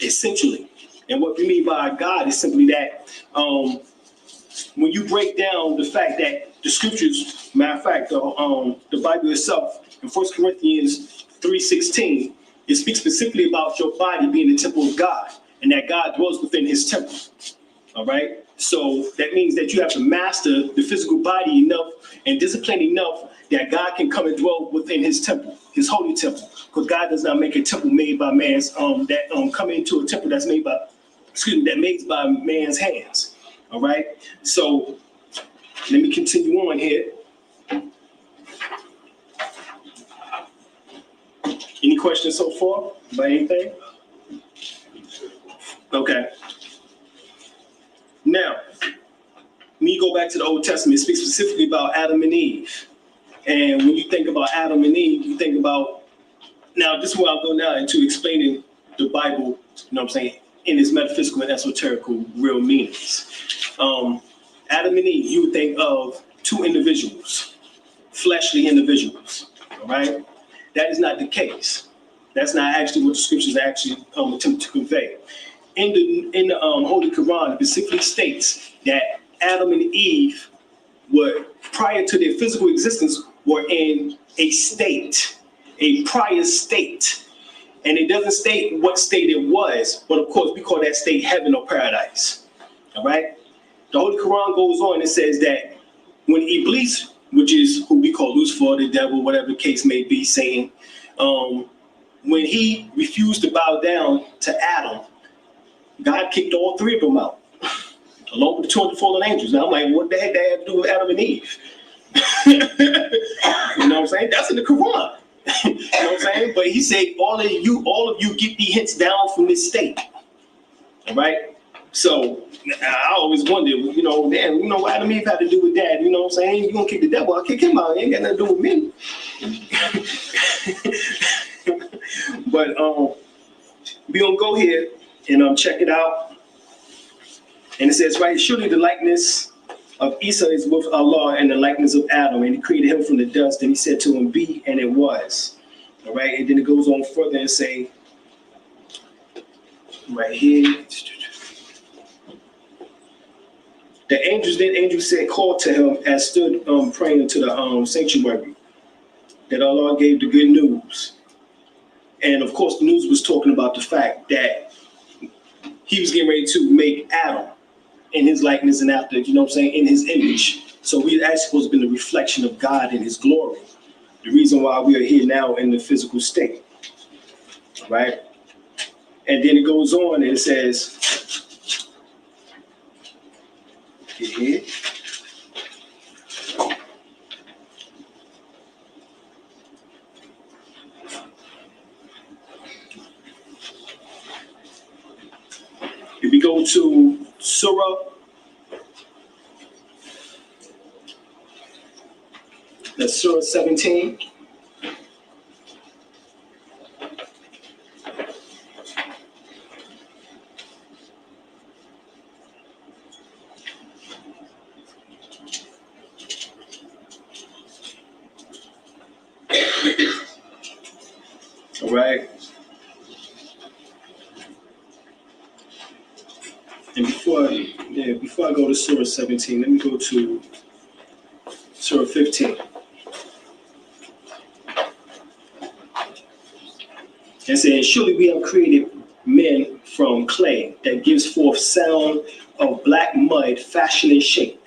essentially. And what we mean by a god is simply that when you break down the fact that the scriptures, matter of fact, the Bible itself, in 1 Corinthians 3:16, it speaks specifically about your body being the temple of God, and that God dwells within his temple. All right? So that means that you have to master the physical body enough and discipline enough that God can come and dwell within his temple, his holy temple. Because God does not make a temple made by man's, come into a temple that's made by man's hands. All right? So let me continue on here. Any questions so far about anything? Okay. Now, when you go back to the Old Testament, it speaks specifically about Adam and Eve. And when you think about Adam and Eve, you think about, now this is where I'll go now into explaining the Bible, in its metaphysical and esoterical real meanings. Adam and Eve, you would think of two individuals, fleshly individuals, all right? That is not the case. That's not actually what the scriptures actually attempt to convey. in the Holy Quran, it specifically states that Adam and Eve were, prior to their physical existence, were in a state, a prior state. And it doesn't state what state it was, but of course we call that state heaven or paradise. All right? The Holy Quran goes on and says that when Iblis, which is who we call Lucifer, the devil, whatever the case may be, Satan, when he refused to bow down to Adam, God kicked all three of them out, along with the 200 fallen angels. Now I'm like, what the heck that have to do with Adam and Eve? You know what I'm saying? That's in the Quran. You know what I'm saying? But he said, all of you get the hints down from this state. All right? So I always wondered, you know, damn, you know, what Adam and Eve had to do with that? You know what I'm saying? You gonna kick the devil, I'll kick him out. It ain't got nothing to do with me. But we gonna go here and check it out. And it says, right, surely the likeness of Isa is with Allah and the likeness of Adam, and he created him from the dust, and he said to him, be, and it was. All right, and then it goes on further and say, right here, the angel said, called to him as stood praying to the sanctuary, that Allah gave the good news. And of course, the news was talking about the fact that he was getting ready to make Adam in his likeness and after, you know what I'm saying, in his image. So we actually supposed to be the reflection of God in his glory. The reason why we are here now in the physical state. Right? And then it goes on and it says, here. If we go to Surah, that's Surah 17. All right. And before I go to Surah 17, let me go to Surah 15. And saying, surely we have created men from clay that gives forth sound of black mud fashioned in shape.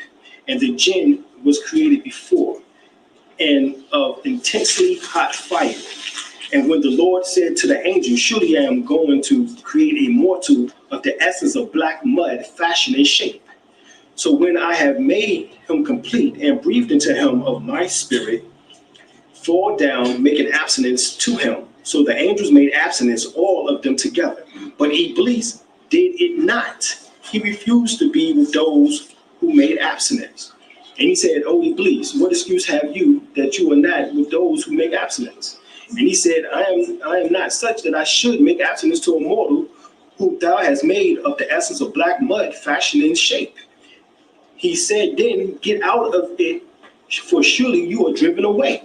And the jinn was created before, and of intensely hot fire. And when the Lord said to the angel, surely I am going to create a mortal of the essence of black mud fashioned in shape. So when I have made him complete and breathed into him of my spirit, fall down, making abstinence to him. So the angels made abstinence, all of them together. But Iblis did it not. He refused to be with those who made abstinence. And he said, oh, Iblis, what excuse have you that you are not with those who make abstinence? And he said, I am not such that I should make abstinence to a mortal who thou hast made of the essence of black mud fashioned in shape. He said, then get out of it, for surely you are driven away.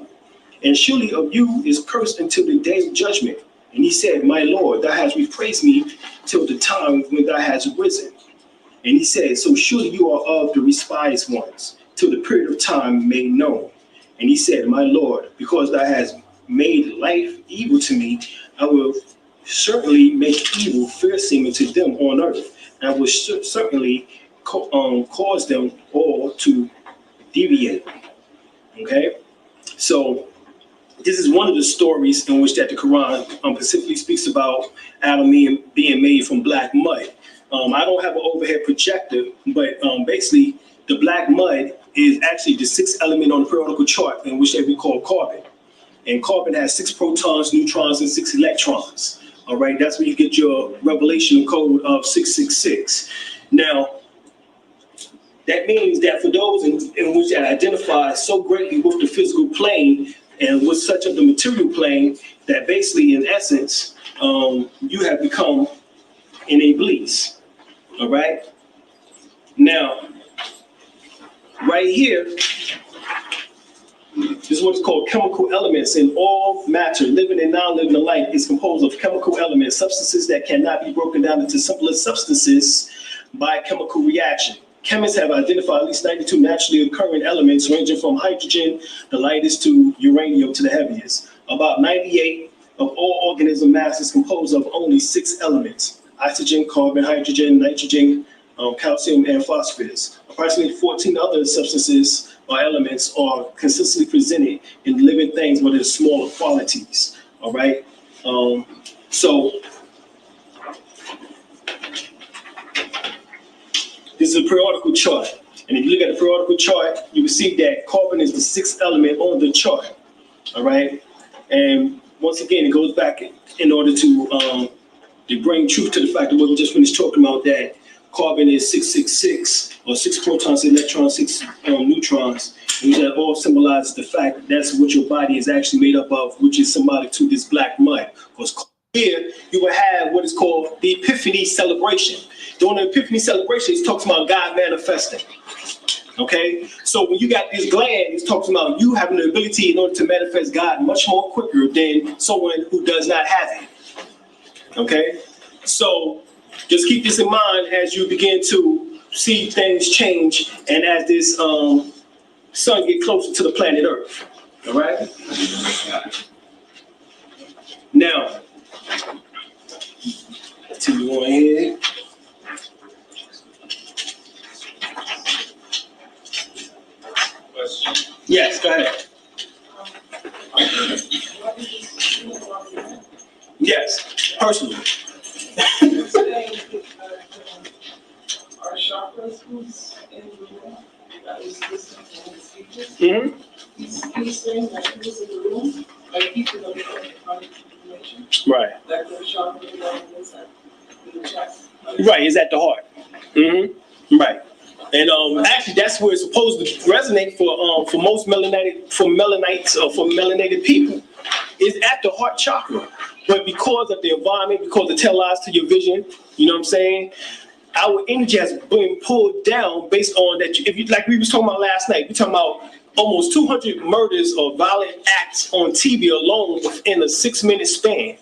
And surely of you is cursed until the day of judgment. And he said, my Lord, thou hast repraised me till the time when thou hast risen. And he said, so surely you are of the despised ones, till the period of time made known. And he said, my Lord, because thou hast made life evil to me, I will certainly make evil fair seeming to them on earth. And I will certainly cause them all to deviate. Okay? So this is one of the stories in which that the Quran specifically speaks about Adam being made from black mud. I don't have an overhead projector, but basically the black mud is actually the sixth element on the periodic chart, in which we call carbon. And carbon has 6 protons, neutrons, and 6 electrons. All right, that's where you get your revelation code of 666. Now, that means that for those in which that identify so greatly with the physical plane and with such of the material plane, that basically, in essence, you have become an Iblis. All right? Now, right here, this is what is called chemical elements, and all matter, living and non-living alike, is composed of chemical elements, substances that cannot be broken down into simpler substances by chemical reaction. Chemists have identified at least 92 naturally occurring elements, ranging from hydrogen, the lightest, to uranium, to the heaviest. About 98 of all organism mass is composed of only 6 elements: oxygen, carbon, hydrogen, nitrogen, calcium, and phosphorus. Approximately 14 other substances or elements are consistently presented in living things, but in smaller quantities. All right. So this is a periodical chart. And if you look at the periodical chart, you will see that carbon is the 6th element on the chart. All right. And once again, it goes back in order to bring truth to the fact that what we just finished talking about, that carbon is 666, or 6 protons, electrons, 6 neutrons. And that all symbolizes the fact that that's what your body is actually made up of, which is symbolic to this black mud. Because here you will have what is called the Epiphany celebration. During the Epiphany celebration, it talks about God manifesting. Okay, so when you got this gland, it's talking about you having the ability in order to manifest God much more quicker than someone who does not have it. Okay, so just keep this in mind as you begin to see things change and as this sun get closer to the planet Earth. All right. Now, let's continue on here. Yes, go ahead. Yes, personally. Our chakras who's in the room that was listening to the speeches. Mm-hmm. He's saying that he was in the room, like people don't get the kind of information. Right. Like the chakra is in the chest. Right, it's at the heart. Mm-hmm. Right. And actually, that's where it's supposed to resonate for most melanated, for melanites or for melanated people. It's at the heart chakra. But because of the environment, because it tells lies to your vision, you know what I'm saying? Our energy has been pulled down based on that. If you, like we was talking about last night, we talking about almost 200 murders or violent acts on TV alone within a 6-minute span.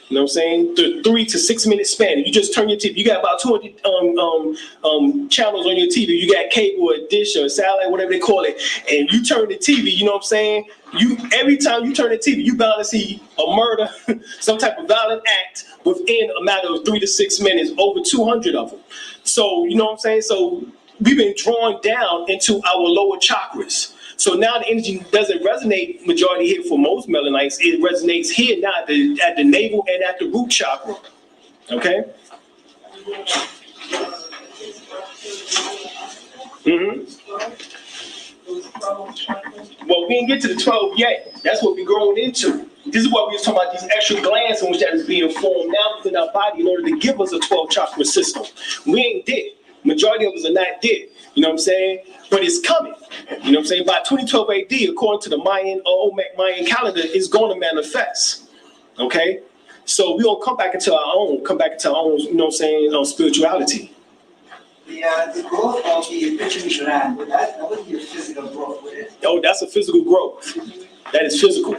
You know what I'm saying? The 3 to 6 minute span. If you just turn your TV, you got about 200 channels on your TV. You got cable or dish or satellite, whatever they call it, and you turn the TV. You know what I'm saying? You every time you turn the TV, you bound to see a murder, some type of violent act within a matter of 3 to 6 minutes. Over 200 of them. So you know what I'm saying? So we've been drawn down into our lower chakras. So now the energy doesn't resonate majority here for most melanites. It resonates here now at the navel and at the root chakra. Okay? Mm-hmm. Well, we didn't get to the 12 yet. That's what we're growing into. This is what we were talking about, these extra glands in which that is being formed now within our body in order to give us a 12 chakra system. We ain't dead. Majority of us are not dead. You know what I'm saying? But it's coming. You know what I'm saying? By 2012 AD, according to the Mayan calendar, it's going to manifest. Okay? So we're going to come back into our own, you know what I'm saying, spirituality. The growth of the epiphany gland, that would be a physical growth, would it? Oh, that's a physical growth. That is physical.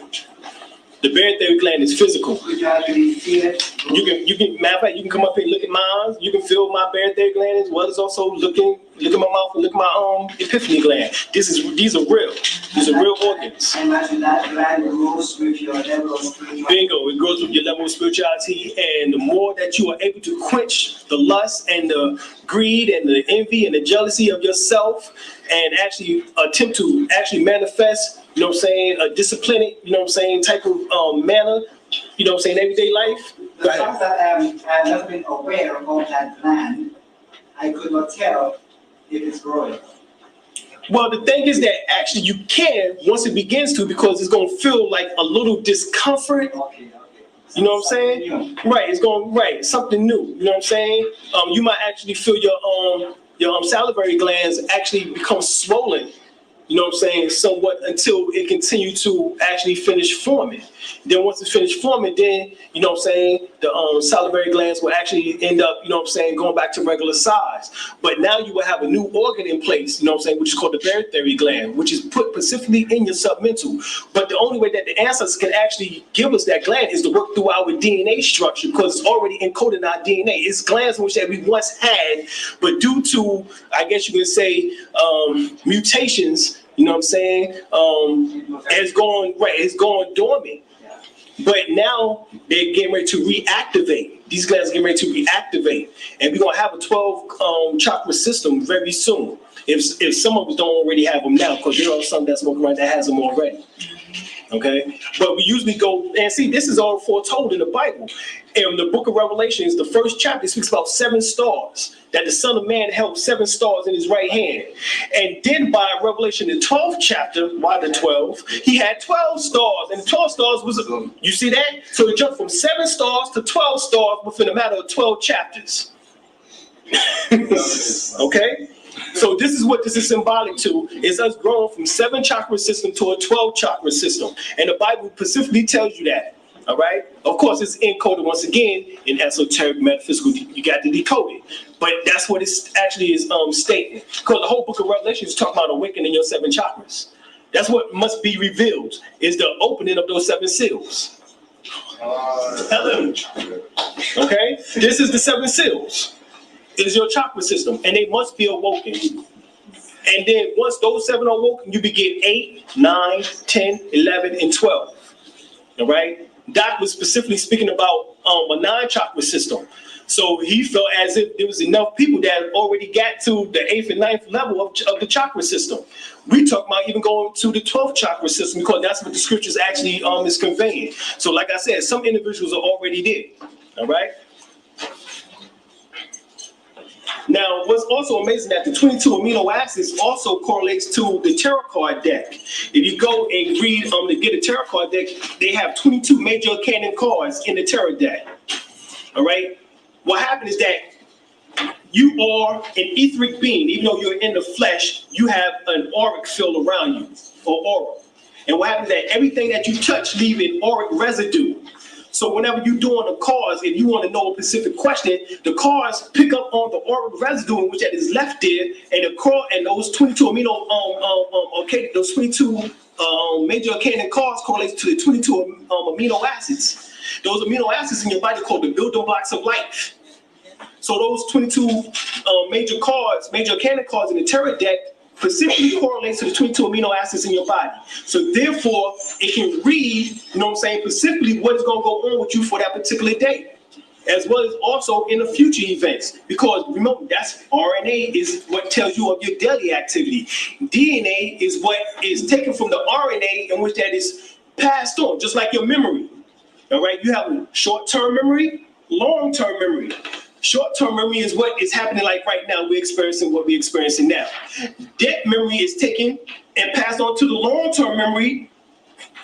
The barytheric gland is physical. Could you actually feel it? You can, matter of fact, you can come up here and look at mine. You can feel my barytheric gland as well as also look at my mouth and look at my epiphany gland. These are real. These are real organs. I imagine that gland grows with your level of spirituality. Bingo, it grows with your level of spirituality, and the more that you are able to quench the lust and the greed and the envy and the jealousy of yourself, and actually attempt to actually manifest, you know what I'm saying, a disciplined, you know what I'm saying, type of manner, you know what I'm saying, everyday life. The fact that I have not been aware of that gland, I could not tell if it's growing. Well, the thing is that actually you can once it begins to, because it's going to feel like a little discomfort. Okay. You know what I'm saying? New. Right, something new. You know what I'm saying? You might actually feel your salivary glands actually become swollen. You know what I'm saying? Somewhat until it continues to actually finish forming. Then once it's finished forming, then, you know what I'm saying, the salivary glands will actually end up, you know what I'm saying, going back to regular size. But now you will have a new organ in place, you know what I'm saying, which is called the barytheric gland, which is put specifically in your submental. But the only way that the ancestors can actually give us that gland is to work through our DNA structure, because it's already encoded in our DNA. It's glands which that we once had, but due to, I guess you could say, mutations, you know what I'm saying, it's going dormant. But now they're getting ready to reactivate. These glands are getting ready to reactivate. And we're going to have a 12 chakra system very soon. If some of us don't already have them now, because there are some that's walking around that has them already. Okay? But we usually go, and see, this is all foretold in the Bible. In the book of Revelations, the first chapter speaks about 7 stars, that the Son of Man held 7 stars in his right hand. And then by Revelation, the 12th chapter, why the 12? He had 12 stars, and the 12 stars was, you see that? So it jumped from 7 stars to 12 stars within a matter of 12 chapters. Okay? So this is what this is symbolic to, is us growing from 7 chakra system to a 12 chakra system. And the Bible specifically tells you that. All right. Of course, it's encoded once again in esoteric metaphysical. You got to decode it, but that's what it actually is stating. Because the whole book of Revelation is talking about awakening your 7 chakras. That's what must be revealed, is the opening of those 7 seals. Okay. This is the 7 seals. It is your chakra system, and they must be awoken. And then once those 7 are awoken, you begin 8, 9, 10, 11, and 12. All right. Doc was specifically speaking about a 9-chakra system. So he felt as if there was enough people that already got to the 8th and 9th level of the chakra system. We talk about even going to the 12th chakra system, because that's what the scriptures actually is conveying. So like I said, some individuals are already there. All right. Now, what's also amazing that the 22 amino acids also correlates to the tarot card deck. If you go and read to get a tarot card deck, they have 22 major arcana cards in the tarot deck. All right. What happened is that you are an etheric being. Even though you're in the flesh, you have an auric field around you, or aura. And what happens is that everything that you touch leaves an auric residue. So whenever you're doing the cards, if you want to know a specific question, the cards pick up on the auric residue in which that is left there, and those 22 amino those 22 major arcana cards correlate to the 22 amino acids. Those amino acids in your body are called the building blocks of life. So those 22 major arcana cards in the tarot deck specifically correlates to the 22 amino acids in your body. So therefore, it can read, you know what I'm saying, specifically what is going to go on with you for that particular day, as well as also in the future events. Because remember, that's RNA is what tells you of your daily activity. DNA is what is taken from the RNA in which that is passed on, just like your memory. All right, you have a short-term memory, long-term memory. Short-term memory is what is happening like right now. We're experiencing what we're experiencing now. That memory is taken and passed on to the long-term memory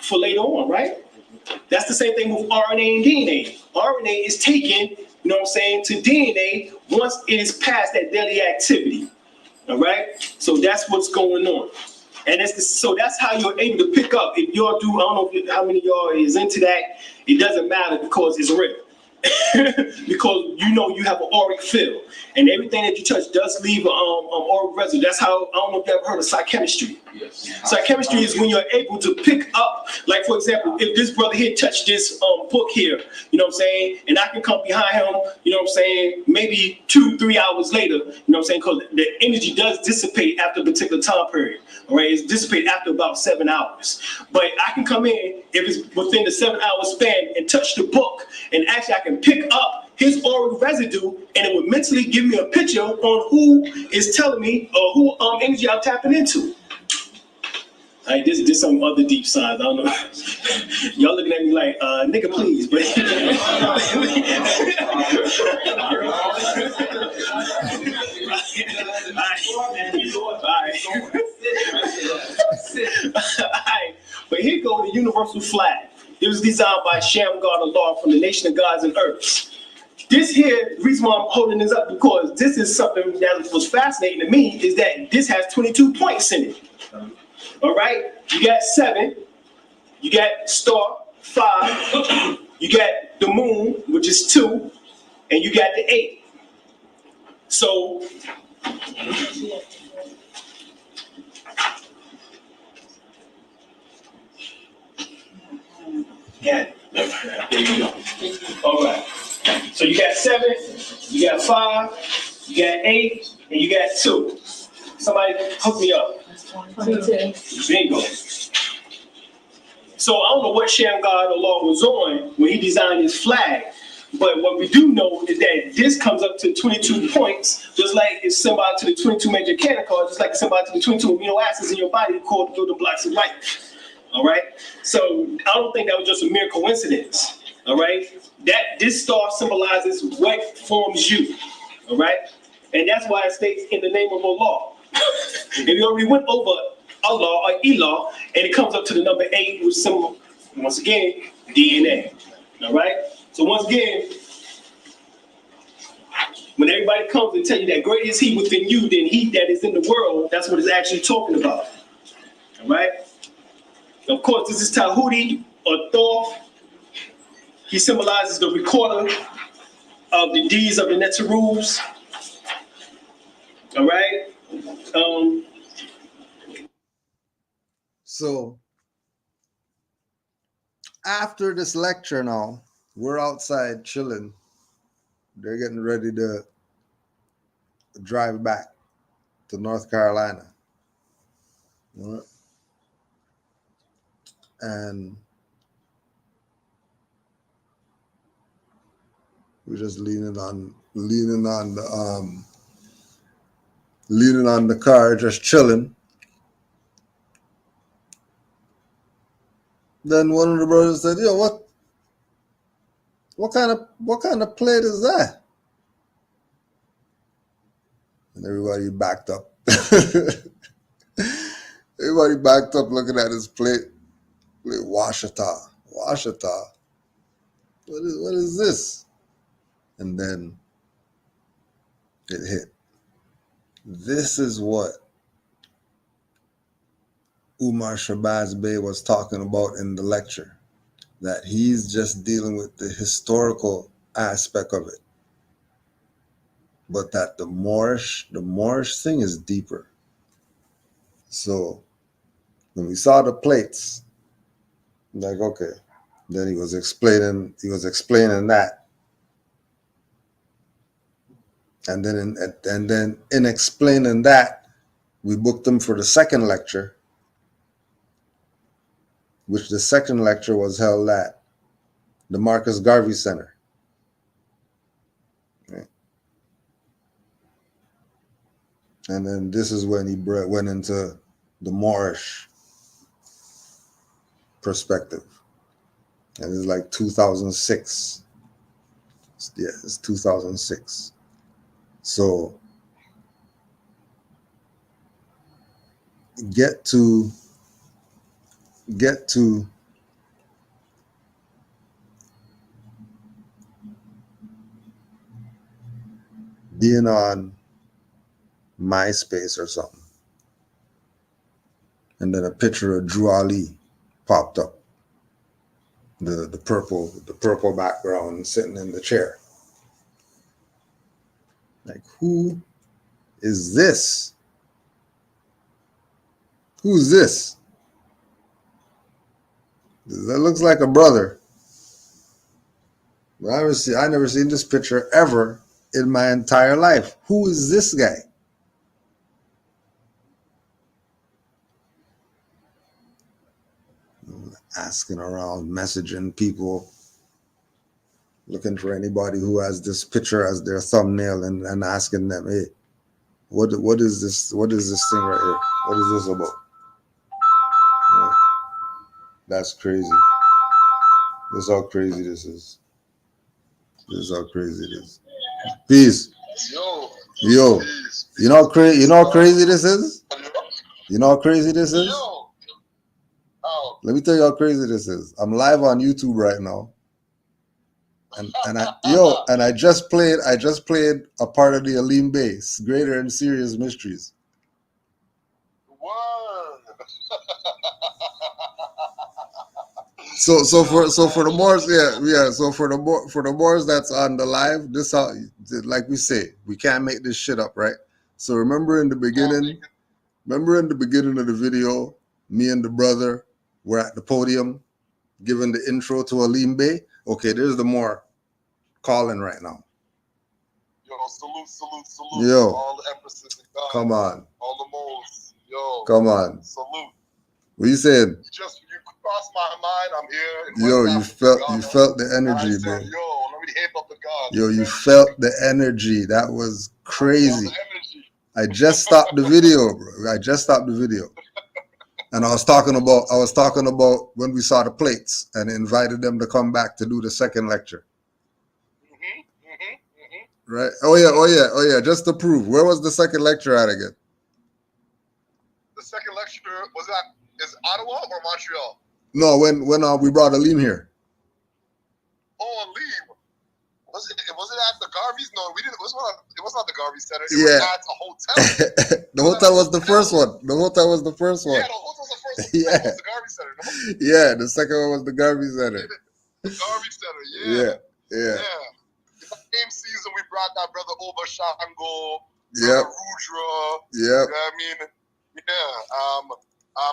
for later on, right? That's the same thing with RNA and DNA. RNA is taken, you know what I'm saying, to DNA once it is past that daily activity. All right? So that's what's going on. And so that's how you're able to pick up. If y'all do, I don't know how many of y'all is into that, it doesn't matter because it's real. Because you know you have an auric field, and everything that you touch does leave an auric residue. That's how, I don't know if you ever heard of psychchemistry. Yes. Psychchemistry is when you're able to pick up, like for example, if this brother here touched this book here, you know what I'm saying, and I can come behind him, you know what I'm saying, maybe 2-3 hours later, you know what I'm saying, because the energy does dissipate after a particular time period. All right, it's dissipated after about 7 hours. But I can come in if it's within the 7-hour span and touch the book, and actually I can pick up his auric residue, and it would mentally give me a picture on who is telling me or who energy I'm tapping into. All right, this is some other deep signs. I don't know. Y'all looking at me like, nigga, please. But But here goes the universal flag. It was designed by Shamgar Allah from the Nation of Gods and Earths. This here, the reason why I'm holding this up, because this is something that was fascinating to me, is that this has 22 points in it. All right, you got 7, you got star, 5, You got the moon, which is 2, and you got the 8. So yeah, there you go. All right. So you got 7, you got 5, you got 8, and you got 2. Somebody hook me up. 22. Bingo. So I don't know what Shamgar Allah was on when he designed his flag, but what we do know is that this comes up to 22 points, just like it's symbolic to the 22 major canon cards, just like it's symbolic to the 22 amino acids in your body called the building blocks of life. All right. So I don't think that was just a mere coincidence. All right. That this star symbolizes what forms you. All right. And that's why it states in the name of Allah. And we already went over Allah or Elah, and it comes up to the number 8, which symbol, once again, DNA. All right. So once again, when everybody comes and tell you that greater is He within you than he that is in the world, that's what it's actually talking about. All right. Of course, this is Tahuti or Thoth. He symbolizes the recorder of the deeds of the Netzerus. All right. So after this lecture now, we're outside chilling. They're getting ready to drive back to North Carolina. And we're just leaning on the car, just chilling. Then one of the brothers said, "Yo, what kind of plate is that?" And everybody backed up. Everybody backed up looking at his plate. Washita. What is this? And then it hit. This is what Umar Shabazz Bey was talking about in the lecture, that he's just dealing with the historical aspect of it, but that the Moorish thing is deeper. So when we saw the plates, like, okay, then he was explaining that, and then in explaining that, we booked him for the second lecture, which the second lecture was held at the Marcus Garvey Center. Right. And then this is when he went into the Moorish perspective. And it's like 2006. Yeah, it's 2006. So get to being on MySpace or something, and then a picture of Drew Ali popped up, the purple background, sitting in the chair. Like, who is this? Who's this? That looks like a brother. But I never seen this picture ever in my entire life. Who is this guy? Asking around, messaging people, looking for anybody who has this picture as their thumbnail, and asking them, hey, what is this? What is this thing right here? What is this about? Yeah, that's crazy. This is how crazy this is. This is how crazy it is. Peace. Yo. You know how crazy this is? You know how crazy this is? Let me tell you how crazy this is. I'm live on YouTube right now. And I just played a part of the Alim Base, Greater and Serious Mysteries. for the Moors, yeah. So for the Moors that's on the live, this how, like we say, we can't make this shit up, right? So remember in the beginning of the video, me and the brother were at the podium giving the intro to Alim Bey. Okay, there's the Moor calling right now. Yo, salute. Yo, all the empresses and God. come on, All the moles. Yo, come on. salute. What you saying? You crossed my mind. I'm here. In Yo, West you Africa, felt the and I energy, said, bro. yo, let me hit up the God. Yo, you felt the energy. That was crazy. I just stopped the video, bro. I just stopped the video. And I was talking about when we saw the plates and invited them to come back to do the second lecture. Right? Oh yeah. Just to prove, where was the second lecture at again? The second lecture is Ottawa or Montreal? No, when we brought Alim here. Oh, Alim. Was it at the Garvey's? No, we didn't. It was not the Garvey Center. It Yeah. was at a hotel. The hotel was the first one. The hotel was the first one. Yeah, the hotel was the first one. Yeah. It was the Garvey Center. No? Yeah, the second one was the Garvey Center. The Garvey Center, yeah. Yeah. The same season we brought that brother over Shango, Yep. Rudra. Yep. You know what I mean? Yeah.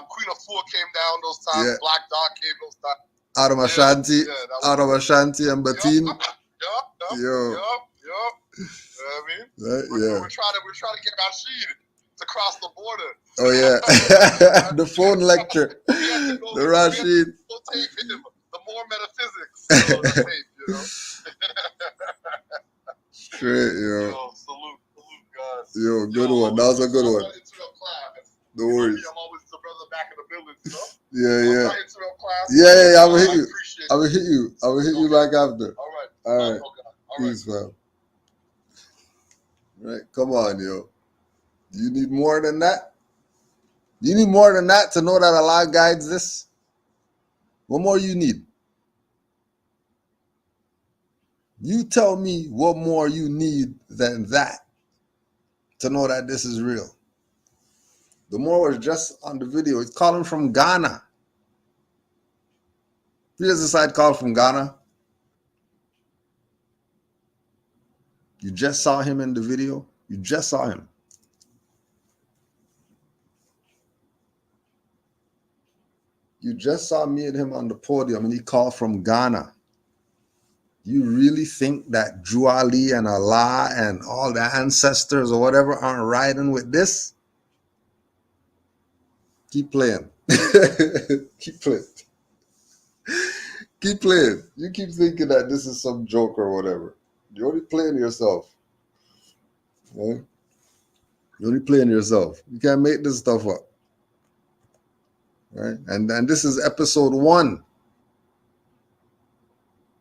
Queen of Four came down those times. Yeah. Black Dog came those times. Adam Ashanti, and Batin. Yup. Yo. You know what I mean? Right, We're trying to get Rashid to cross the border. Oh yeah. The phone lecture. The Rashid. We'll tape him. The more metaphysics. So the tape, you know. Straight, yo. Yo, salute, guys. Yo, good one. That was a good one. No worries. I'm always the brother back in the building, so. Yeah. Class. Yeah, I will hit you. I will hit you back after. All right. Peace, fam. Right, come on, yo. You need more than that? You need more than that to know that Allah guides this? What more you need? You tell me what more you need than that to know that this is real. The more was just on the video. It's calling from Ghana. Here's the side call from Ghana. You just saw him in the video. You just saw him. You just saw me and him on the podium and he called from Ghana. You really think that Juali and Allah and all the ancestors or whatever aren't riding with this? Keep playing. Keep playing. Keep playing. You keep thinking that this is some joke or whatever. You're only playing yourself. Right? You're only playing yourself. You can't make this stuff up. Right? And this is episode 1.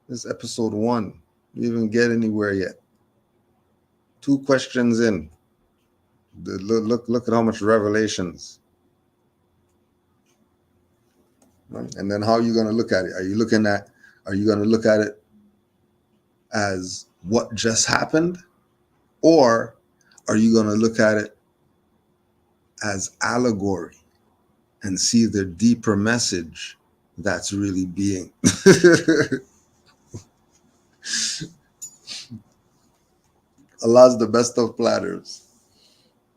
This is episode 1. You didn't even get anywhere yet. 2 questions in. Look at how much revelations. Right? And then how are you going to look at it? Are you going to look at it as what just happened? Or are you going to look at it as allegory and see the deeper message that's really being? Allah's the best of planners.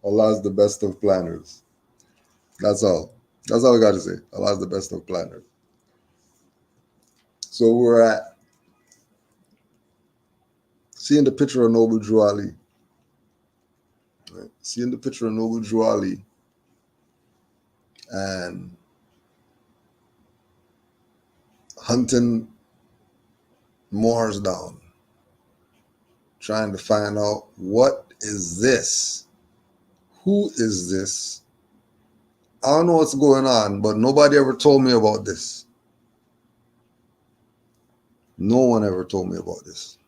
Allah's the best of planners. That's all. That's all we got to say. Allah's the best of planners. So we're at seeing the picture of Noble Drew Ali. Right? Seeing the picture of Noble Drew Ali and hunting Moors down, trying to find out what is this? Who is this? I don't know what's going on, but nobody ever told me about this. No one ever told me about this.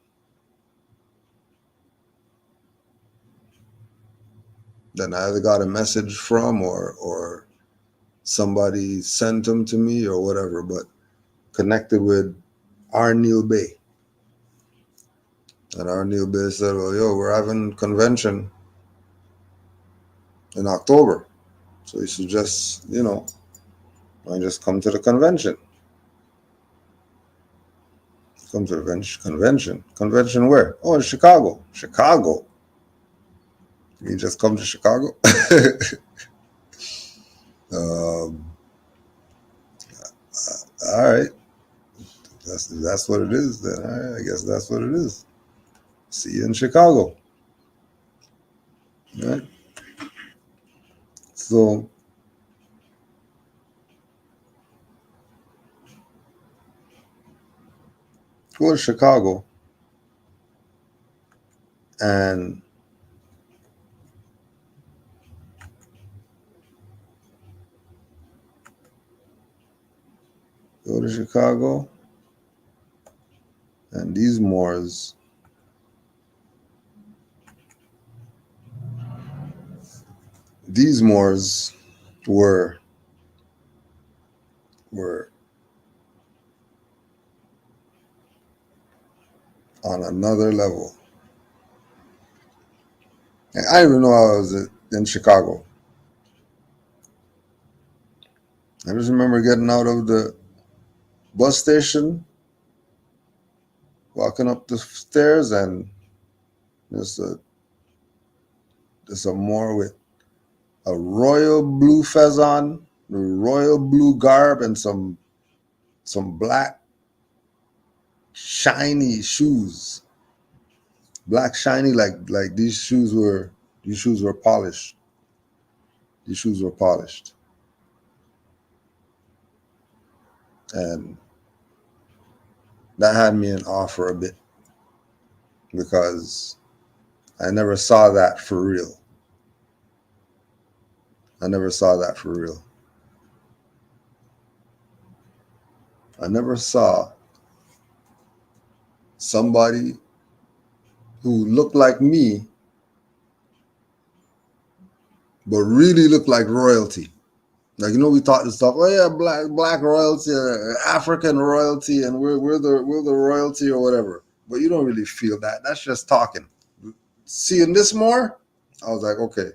Then I either got a message from or somebody sent them to me or whatever, but connected with Arnil Bey. And Arnil Bey said, well, yo, we're having convention in October. So you should just, just come to the convention. come to the convention. Convention where? Oh, in Chicago. Chicago. You just come to Chicago? All right. That's what it is then. All right, I guess that's what it is. See you in Chicago. All right. So go to Chicago and and these Moors were on another level. I didn't even know I was in Chicago. I just remember getting out of the bus station, walking up the stairs, and there's a Moor with a royal blue fez on, a royal blue garb, and some black shiny shoes. Black shiny, like these shoes were polished. These shoes were polished. And that had me in awe for a bit because I never saw that for real. I never saw somebody who looked like me but really looked like royalty. Like, we talk this stuff. Oh yeah, black royalty, African royalty, and we're the royalty or whatever. But you don't really feel that. That's just talking. Seeing this more, I was like, okay,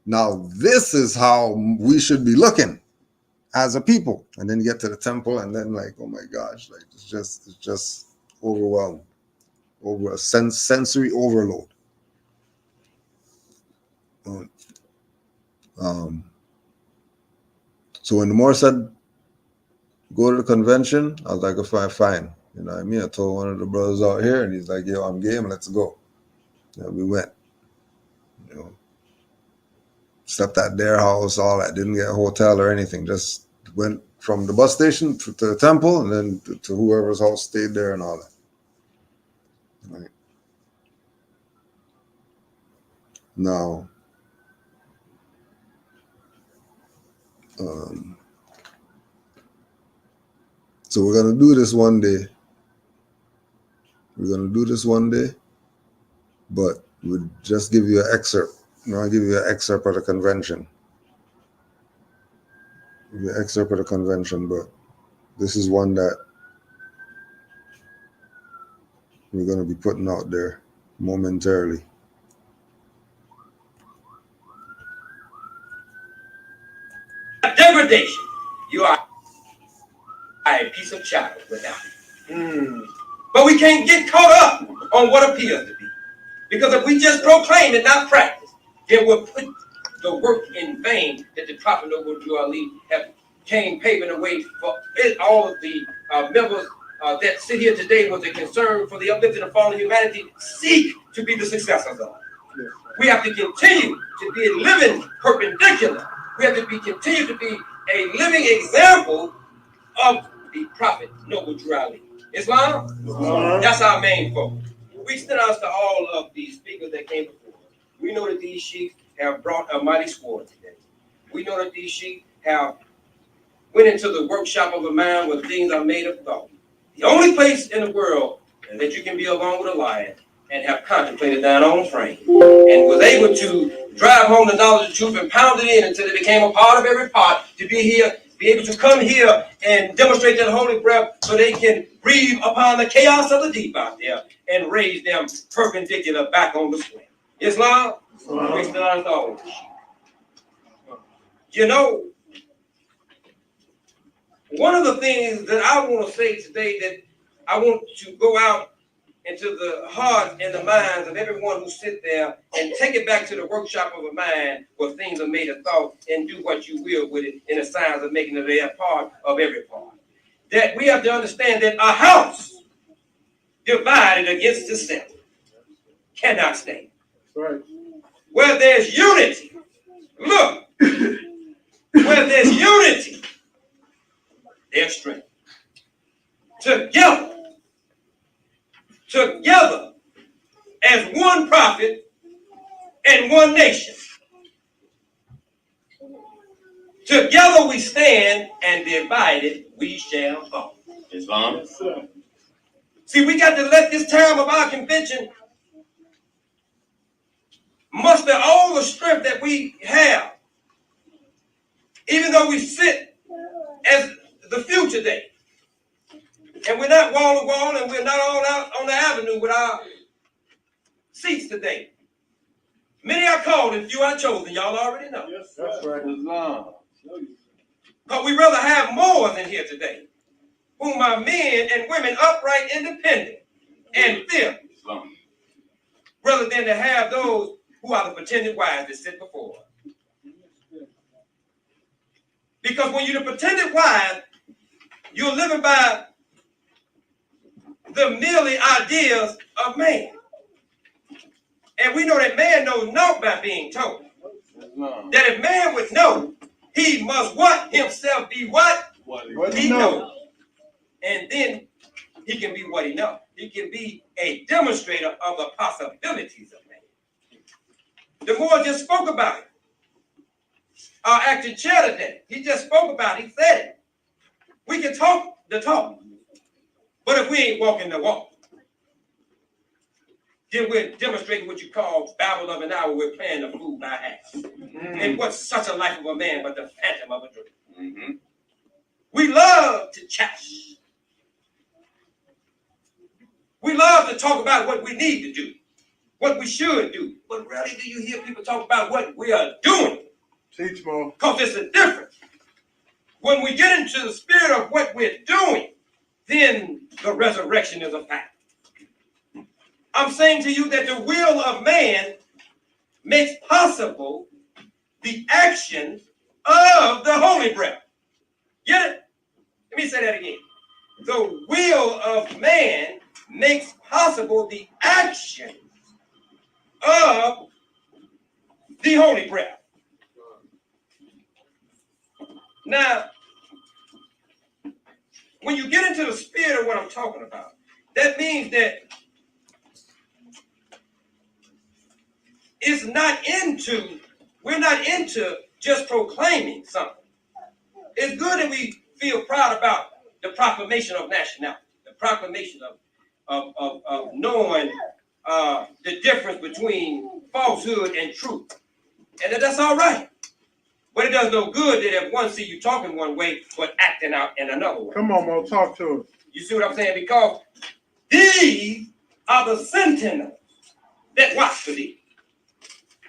now this is how we should be looking as a people. And then you get to the temple, and then like, oh my gosh, like it's just overwhelmed, over a sensory overload. So when the Moor said, go to the convention, I was like, okay, fine. You know what I mean? I told one of the brothers out here, and he's like, yo, I'm game, let's go. And we went. Slept at their house, all that. Didn't get a hotel or anything. Just went from the bus station to the temple, and then to whoever's house, stayed there and all that. Right. Now, so we're going to do this one day. But we'll just give you an excerpt. I'll give you an excerpt of the convention. But this is one that we're going to be putting out there momentarily. Degradation. You are a piece of chattel without it. But we can't get caught up on what appears to be. Because if we just proclaim and not practice, then we'll put the work in vain that the prophet Noble Drew Ali have came paving the way for all of the members that sit here today with a concern for the uplifting of fallen humanity seek to be the successors of. We have to continue to be a living perpendicular. We have to continue to be a living example of the prophet Noble Drew Ali. Islam, that's our main focus. We extend us to all of the speakers that came before. We know that these sheiks have brought a mighty sword today. We know that these sheiks have went into the workshop of a man where things are made of thought. The only place in the world that you can be alone with a lion and have contemplated thine own frame and was able to drive home the knowledge of truth and pound it in until it became a part of every part to be here, be able to come here and demonstrate that holy breath so they can breathe upon the chaos of the deep out there and raise them perpendicular back on the square. Islam, we still are all. You know, one of the things that I want to say today that I want to go out into the hearts and the minds of everyone who sit there and take it back to the workshop of a mind where things are made of thought, and do what you will with it in the signs of making it a part of every part. That we have to understand that a house divided against itself cannot stand. Right. Where there's unity, look, where there's unity, there's strength. Together as one prophet and one nation. Together we stand, and divided we shall fall. Islam. Yes, sir. See, we got to let this time of our convention muster all the strength that we have, even though we sit as the few today. And we're not wall to wall, and we're not all out on the avenue with our seats today. Many are called and few are chosen. Y'all already know. Yes, that's right. Islam. But we rather have more than here today, whom are men and women upright, independent, and fearless, rather than to have those who are the pretended wise that sit before us. Because when you're the pretended wise, you're living by the merely ideas of man. And we know that man knows naught by being told. That if man would know, he must what? Himself be what? What he knows. And then he can be what he knows. He can be a demonstrator of the possibilities of man. The Moore just spoke about it. Our acting chair today, he just spoke about it. He said it. We can talk the talk, but if we ain't walking the walk, then we're demonstrating what you call babble of an hour. We're playing the fool by half. And what's such a life of a man but the phantom of a dream? We love to chash. We love to talk about what we need to do, what we should do. But rarely do you hear people talk about what we are doing. Teach more. Because there's a difference. When we get into the spirit of what we're doing, then the resurrection is a fact. I'm saying to you that the will of man makes possible the action of the Holy Breath. Get it? Let me say that again. The will of man makes possible the action of the Holy Breath. Now, when you get into the spirit of what I'm talking about, that means that we're not into just proclaiming something. It's good that we feel proud about the proclamation of nationality, the proclamation of knowing the difference between falsehood and truth. And that's all right. But it does no good that if one see you talking one way, but acting out in another way. Come on, Mo, talk to us. You see what I'm saying? Because these are the sentinels that watch for thee.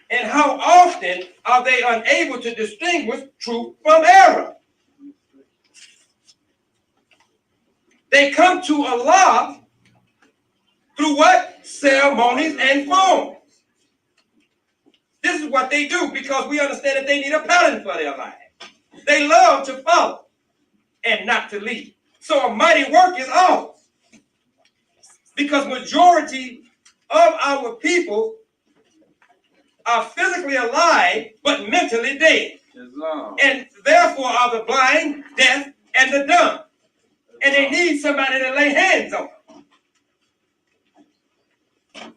And how often are they unable to distinguish truth from error? They come to Allah through what? Ceremonies and forms. This is what they do because we understand that they need a pattern for their life. They love to follow and not to lead. So a mighty work is ours. Because majority of our people are physically alive but mentally dead. And therefore are the blind, deaf, and the dumb. And they need somebody to lay hands on them.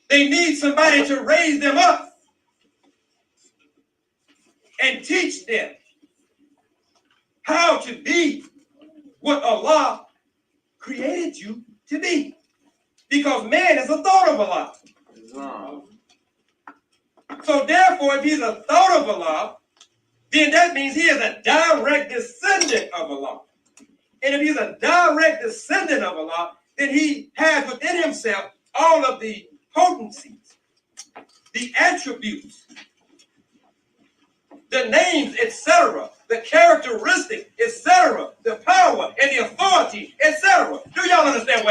They need somebody to raise them up and teach them how to be what Allah created you to be. Because man is a thought of Allah. So therefore, if he's a thought of Allah, then that means he is a direct descendant of Allah. And if he's a direct descendant of Allah, then he has within himself all of the potencies, the attributes, the names, etc., the characteristics, etc., the power and the authority, etc. Do y'all understand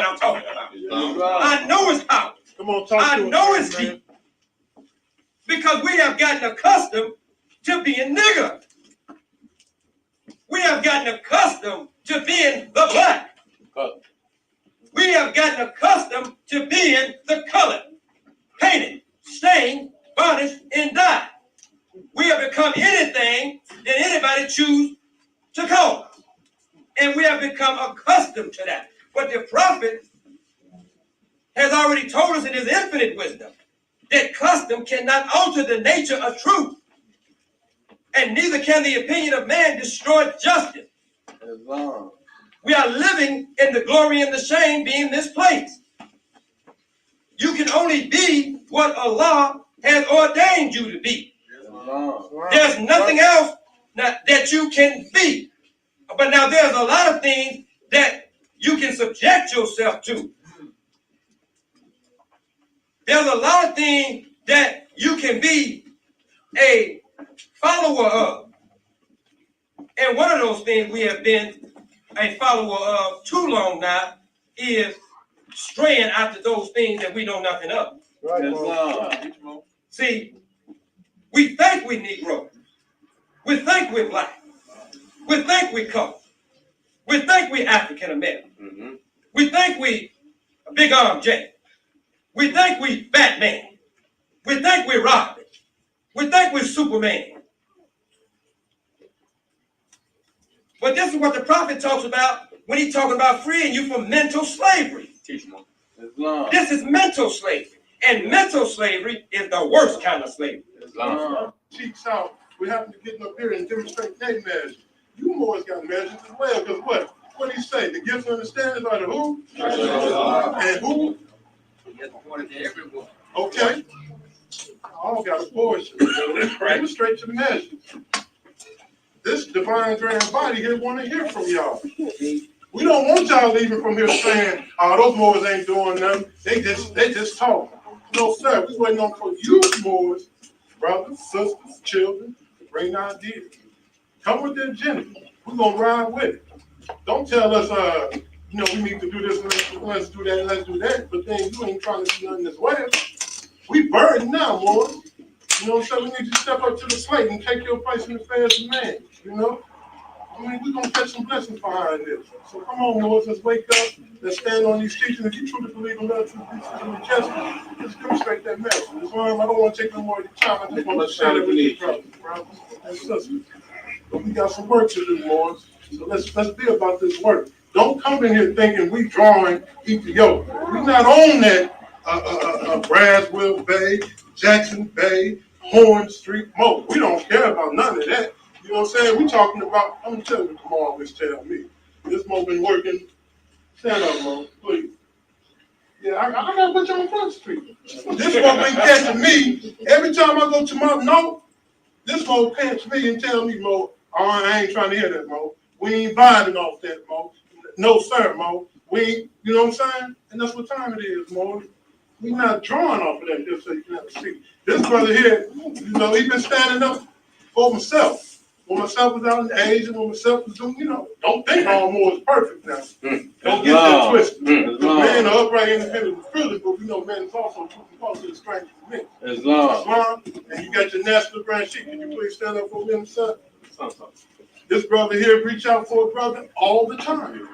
I know it's deep because we have gotten accustomed to being nigger. We have gotten accustomed to being the black. We have gotten accustomed to being the colored, painted, stained, varnished, and dyed. We have become anything that anybody choose to call us. And we have become accustomed to that. But the prophet has already told us in his infinite wisdom that custom cannot alter the nature of truth. And neither can the opinion of man destroy justice. We are living in the glory and the shame being misplaced. You can only be what Allah has ordained you to be. There's nothing else that you can be. But now there's a lot of things that you can subject yourself to. There's a lot of things that you can be a follower of. And one of those things we have been a follower of too long now is straying after those things that we know nothing of. Right. See, we think we Negro. We think we're black. We think we colored. We think we African American. We think we Big Arm J. We think we Batman. We think we're Robin. We think we're Superman. But this is what the prophet talks about when he's talking about freeing you from mental slavery. This is mental slavery. And mental slavery is the worst kind of slavery. Cheeks out. We happen to get up here and demonstrate their measure. You Moors got measures as well, because what? What do you say? The gifts of understanding are the who? And who? Okay. All got a portion. Demonstrate your measures. This divine grand body here want to hear from y'all. We don't want y'all leaving from here saying, "Oh, those Moors ain't doing nothing. They just talk." No, sir. We waiting on for you Moors, brothers, sisters, children, to bring ideas. Come with the agenda. We're gonna ride with it. Don't tell us, we need to do this, let's do that, let's do that. But then you ain't trying to do nothing as well. We burdened now, Moors. You know what I'm saying? We need you to step up to the plate and take your place in the affairs of man. You know? I mean, we're going to catch some blessings behind this. So come on, Lord, let's wake up. Let's stand on these teachings. If you truly believe in love, truth, in the chest, just demonstrate that message. I don't want to take no more of your time. I just want to share it with you, brothers and sisters. But we got some work to do, Lord. So let's be about this work. Don't come in here thinking we drawing Ethiopia. We're not on that Braswell Bay, Jackson Bay, Horn Street, Mo. We don't care about none of that. You know what I'm saying? We talking about, I'm going to tell you what Mo always tell me. This Mo been working. Stand up, Mo, please. Yeah, I got to put you on Front Street. This Mo been catching me. Every time I go to my note, this Mo catch me and tell me, Mo, I ain't trying to hear that, Mo. We ain't vibing off that, Mo. No, sir, Mo. We ain't, you know what I'm saying? And that's what time it is, Mo. We not drawing off of that just so you can have a seat. This brother here, he been standing up for himself. When myself was out in Asia, when myself was doing, don't think all more is perfect now. Don't get that twisted. Man are upright independent of privilege, but we know man is also truth and false to the strength of men. Islam. And you got your national grand sheik. Can you please stand up for him, sir? This brother here reach out for a brother all the time.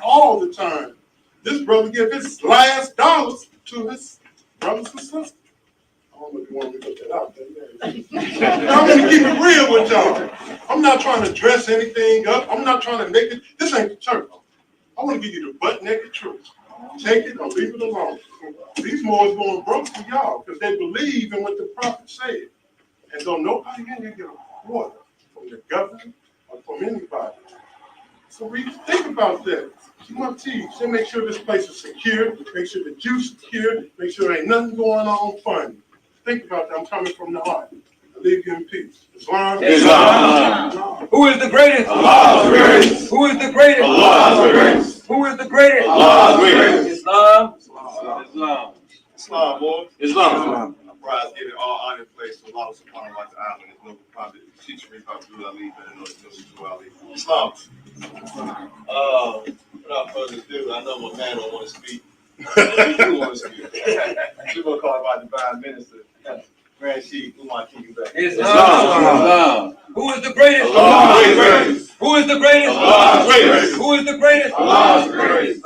All the time. This brother give his last dollars to his brothers and sisters. I don't know if you want me to put that out there. I'm going to keep it real with y'all. I'm not trying to dress anything up. I'm not trying to make it. This ain't the church. I want to give you the butt naked truth. Take it or leave it alone. These Moors going broke for y'all because they believe in what the prophet said. And don't nobody in here get a water from the government or from anybody. So we think about that. Keep my teeth. So make sure this place is secure. Make sure the juice is secure. Make sure there ain't nothing going on funny. Think about that. I'm coming from the heart. I leave you in peace. Islam. Who is the greatest? Allah is the greatest. Who is the greatest? Allah is the greatest. Who is the greatest? Allah is the greatest. Islam, boy. Islam. Rise, giving all honor and praise to Allah subhanahu wa ta'ala and his noble prophet, teacher me about Abdul Ali, and Ali. Islam. Without further ado, I know my man don't want to speak. You want to see it. We're going to call our divine minister, Grand Chief Umar back. Islam. Who is the greatest? Allah is greatest. Who is the greatest? Allah is greatest. Who is the greatest? Allah is greatest.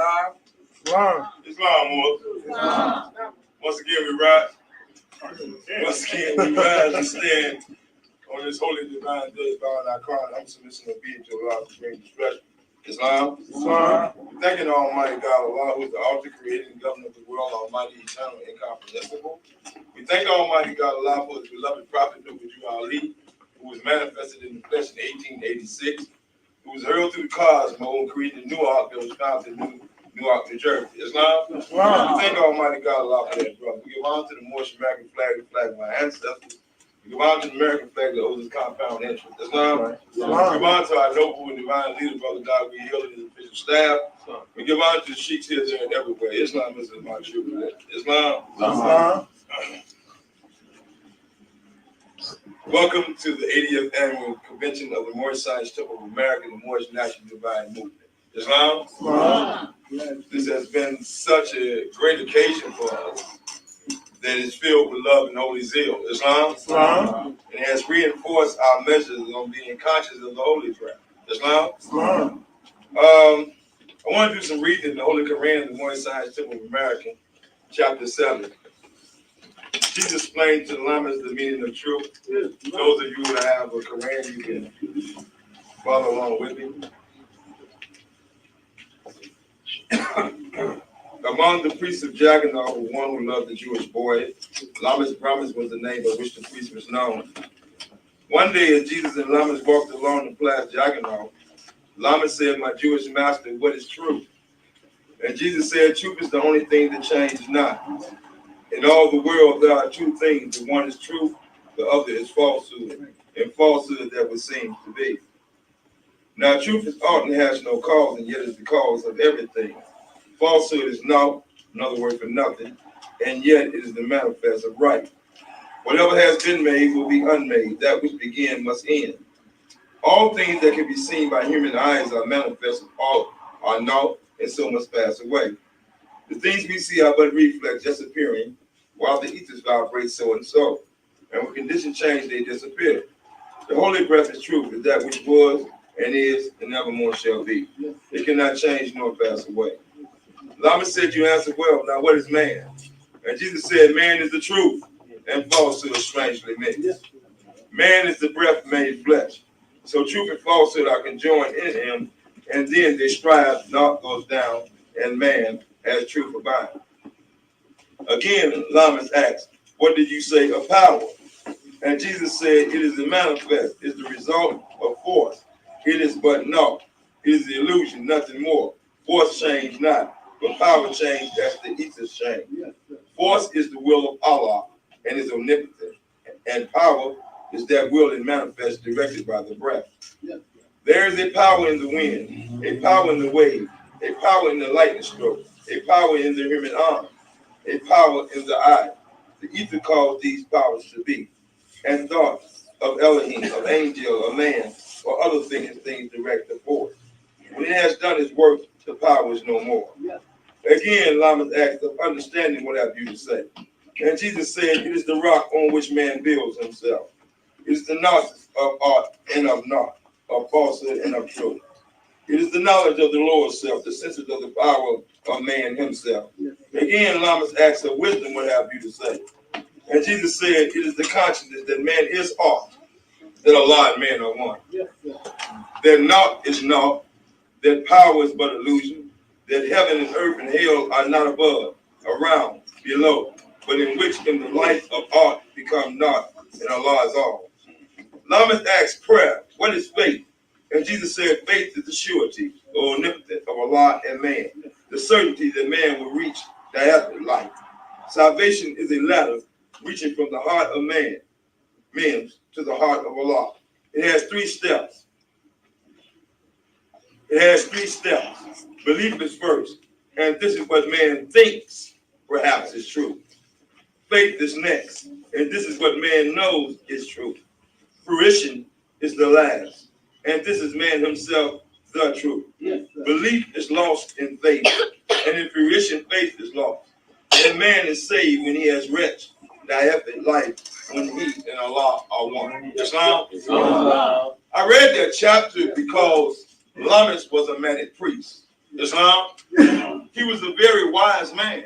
Islam. Islam. Once again, we rise. Once again, we rise and stand on this holy divine day, bowing our crown. I'm submitting obedience to Allah to bring distress. Islam. Thanking Almighty God, Allah, who is the author, creator, and governor of the world, Almighty, eternal, incomprehensible. We thank Almighty God, Allah, for his beloved prophet, Ali, who was manifested in the flesh in 1886, who was hurled through the cosmos and created Newark that was found in Newark, New Jersey. Islam. We thank Almighty God, Allah, for that, brother. We give honor to the Moorish American flag, the flag of my ancestors. We give honor to the American flag, the oldest compound interest. Islam. We give honor to our noble and divine leader, Brother God, we heal his official staff. We give honor to the sheiks here, there, and everywhere. Islam is my true religion. Islam. Welcome to the 80th Annual Convention of the Moorish Science Temple of America, the Moorish National Divine Movement. Islam. This has been such a great occasion for us that is filled with love and holy zeal. Islam. And has reinforced our measures on being conscious of the holy prayer. Islam. I want to do some reading in the Holy Quran of the Moorish Science Temple of America, chapter 7. Jesus explained to the Lamas the meaning of truth. Those of you who have a Quran, you can follow along with me. Among the priests of Jagannath was one who loved the Jewish boy. Lamas Brahmas was the name by which the priest was known. One day, as Jesus and Lamas walked along the Place Jagannath, Lamas said, "My Jewish master, what is truth?" And Jesus said, "Truth is the only thing that changes not. In all the world, there are two things. The one is truth, the other is falsehood, and falsehood that would seem to be. Now, truth is often has no cause, and yet is the cause of everything. Falsehood is naught, another word for nothing, and yet it is the manifest of right. Whatever has been made will be unmade. That which began must end. All things that can be seen by human eyes are manifest, all are naught, and so must pass away. The things we see are but reflex, just appearing, while the ethers vibrate so and so. And when conditions change, they disappear. The holy breath is truth, is that which was, and is, and nevermore shall be. It cannot change nor pass away." Lama said, "You answered well. Now what is man?" And Jesus said, "Man is the truth, and falsehood strangely mixed. Man is the breath made flesh. So truth and falsehood are conjoined in him, and then they strive, naught goes down, and man has truth abide." Again, Lamas asked, "What did you say of power?" And Jesus said, "It is the manifest, it is the result of force. It is but naught. It is the illusion, nothing more. Force change not, but power change as the ethers change. Force is the will of Allah and is omnipotent, and power is that will and manifest directed by the breath. There is a power in the wind, a power in the wave, a power in the lightning stroke, a power in the human arm, a power in the eye. The ether calls these powers to be, and thought of Elohim, of angel, of man, or other things direct the force. When it has done its work, the power is no more." Again, Lamas asked, "Of understanding, what have you to say?" And Jesus said, "It is the rock on which man builds himself. It is the knowledge of art and of naught, of falsehood and of truth. It is the knowledge of the Lord self, the senses of the power of man himself." Again, Lamas asked, "Of wisdom, what have you to say?" And Jesus said, "It is the consciousness that man is art, that Allah and man are one. That naught is naught, that power is but illusion, that heaven and earth and hell are not above, around, below, but in which in the light of art become naught, and Allah is all." Lamas asked prayer, "What is faith?" And Jesus said, "Faith is the surety, or omnipotent of Allah and man, the certainty that man will reach the afterlife. Salvation is a ladder reaching from the heart of men to the heart of Allah. It has 3 steps. Belief is first, and this is what man thinks perhaps is true. Faith is next, and this is what man knows is true. Fruition is the last, and this is man himself, the truth. Belief is lost in faith, and if you're rich in faith is lost. And man is saved when he has rest, diethic life, when he and Allah are one. Islam? I read that chapter because Lameck was a manic priest. Islam? He was a very wise man,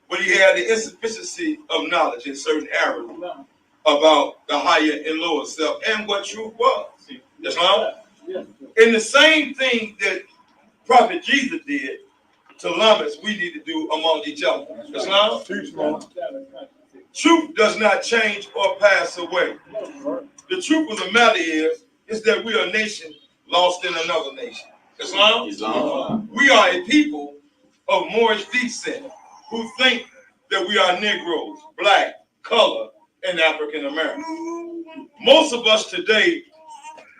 but he had the insufficiency of knowledge in certain areas about the higher and lower self and what truth was. Islam? And the same thing that Prophet Jesus did to Lameck, we need to do among each other. Islam? Truth does not change or pass away. The truth of the matter is that we are a nation lost in another nation. Islam? We are a people of Moorish descent who think that we are Negroes, black, color, and African American. Most of us today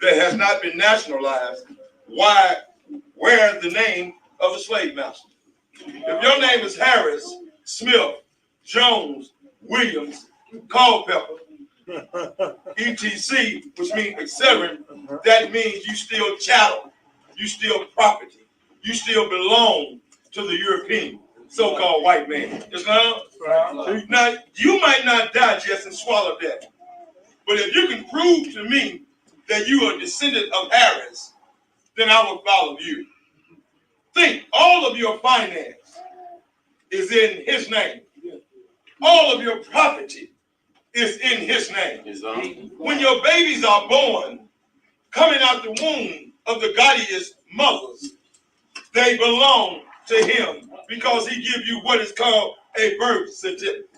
that has not been nationalized, where's the name of the slave master? If your name is Harris, Smith, Jones, Williams, Culpepper, etc., which means etc., that means you still chattel, you still property, you still belong to the European, so-called white man. Islam? Now, you might not digest and swallow that, but if you can prove to me that you are a descendant of Harris, then I will follow you. Think, all of your finance is in his name. All of your property is in his name. When your babies are born, coming out the womb of the godliest mothers, they belong to him because he gives you what is called a birth certificate.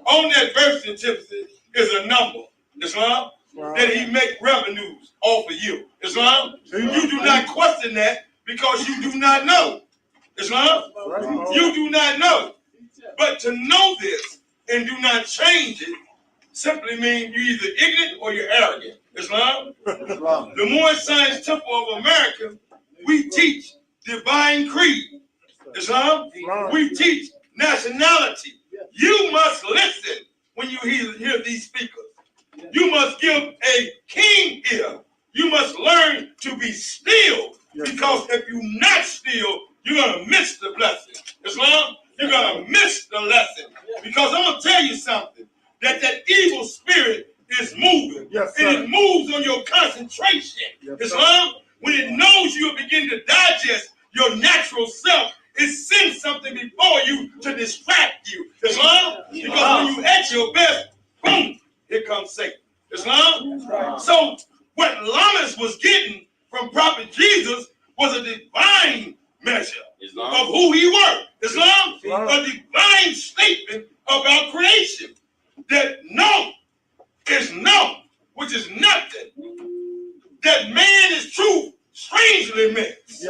On that birth certificate is a number, Islam, that he make revenues off of you. Islam, you do not question that because you do not know. Islam, you do not know. But to know this and do not change it simply means you're either ignorant or you're arrogant. Islam? The Moorish Science Temple of America, we teach divine creed. Islam? We teach nationality. You must listen when you hear these speakers. You must give a king ear. You must learn to be still, because if you're not still, you're going to miss the blessing. Islam? You're going to miss the lesson. Because I'm going to tell you something, that evil spirit is moving. And it moves on your concentration. Islam? When it knows you'll begin to digest your natural self, it sends something before you to distract you. Islam? Because when you at your best, boom, here comes Satan. Islam? So what Lameck was getting from Prophet Jesus was a divine measure of who he was. Islam? A divine statement about creation. That no is no, which is nothing. That man is truth, strangely mixed.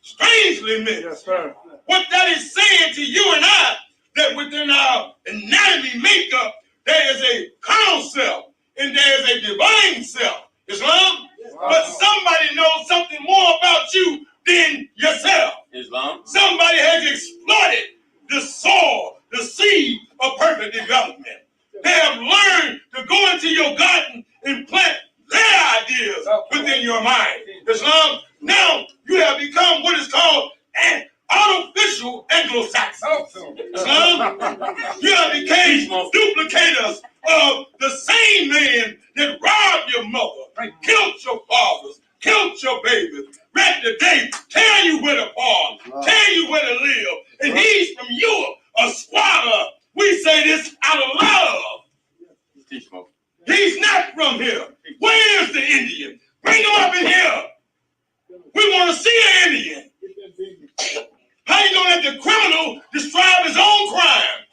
Strangely mixed. What that is saying to you and I, that within our anatomy makeup, there is a carnal self and there is a divine self. Islam? But somebody knows something more about you than yourself. Islam? Somebody has exploited the soil, the seed of perfect development. They have learned to go into your garden and plant their ideas within your mind. Islam? Now you have become what is called an artificial Anglo-Saxon. Islam? You have become duplicators of the same man that robbed your mother, killed your fathers, killed your babies, read the day, tell you where to park, tell you where to live, and he's from Europe, a squatter. We say this out of love. He's not from here. Where is the Indian? Bring him up in here. We want to see an Indian. How you gonna let the criminal describe his own crime?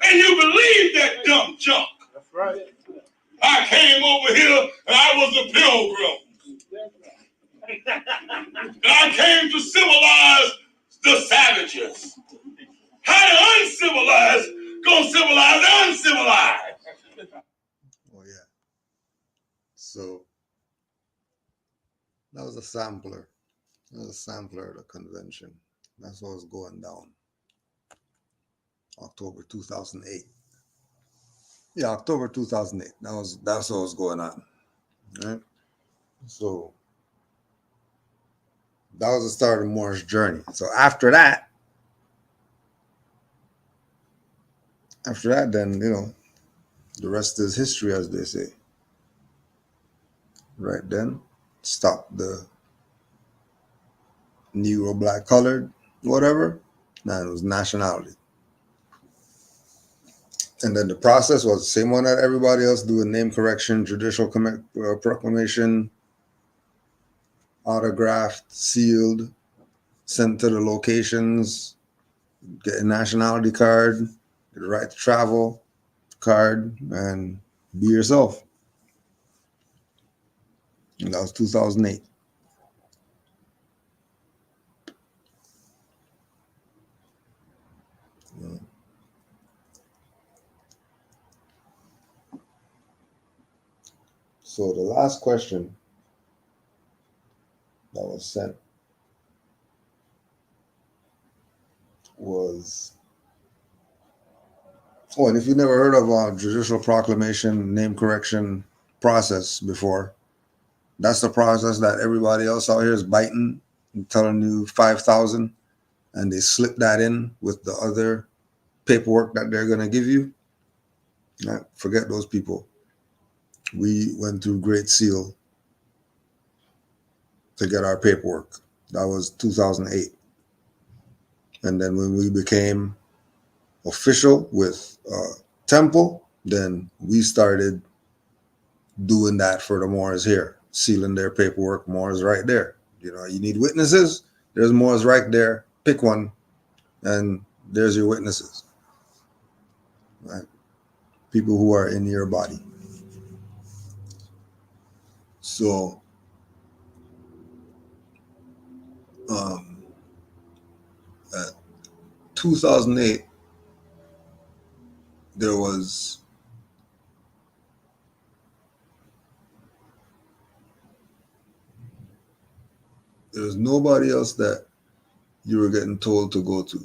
And you believe that dumb junk? That's right. I came over here and I was a pilgrim. And I came to civilize the savages. How the uncivilized gonna civilize the uncivilized? Oh yeah. So that was a sampler. That was a sampler of the convention. That's what was going down. October 2008. Yeah, October 2008. That's what was going on. Right? So That was the start of Moorish journey. So after that, then, the rest is history, as they say. Right then, stop the Negro, black, colored, whatever. Man, it was nationality. And then the process was the same one that everybody else doing: name correction, judicial proclamation, autographed, sealed, sent to the locations, get a nationality card, get a right to travel card, and be yourself. And that was 2008. So the last question that was sent was, and if you've never heard of judicial proclamation, name correction process before, that's the process that everybody else out here is biting and telling you 5,000, and they slip that in with the other paperwork that they're going to give you. Forget those people. We went through Great Seal to get our paperwork. That was 2008. And then when we became official with Temple, then we started doing that for the Moors here, sealing their paperwork. Moors right there. You need witnesses. There's Moors right there. Pick one, and there's your witnesses. Right? People who are in your body. So, at 2008, there's nobody else that you were getting told to go to.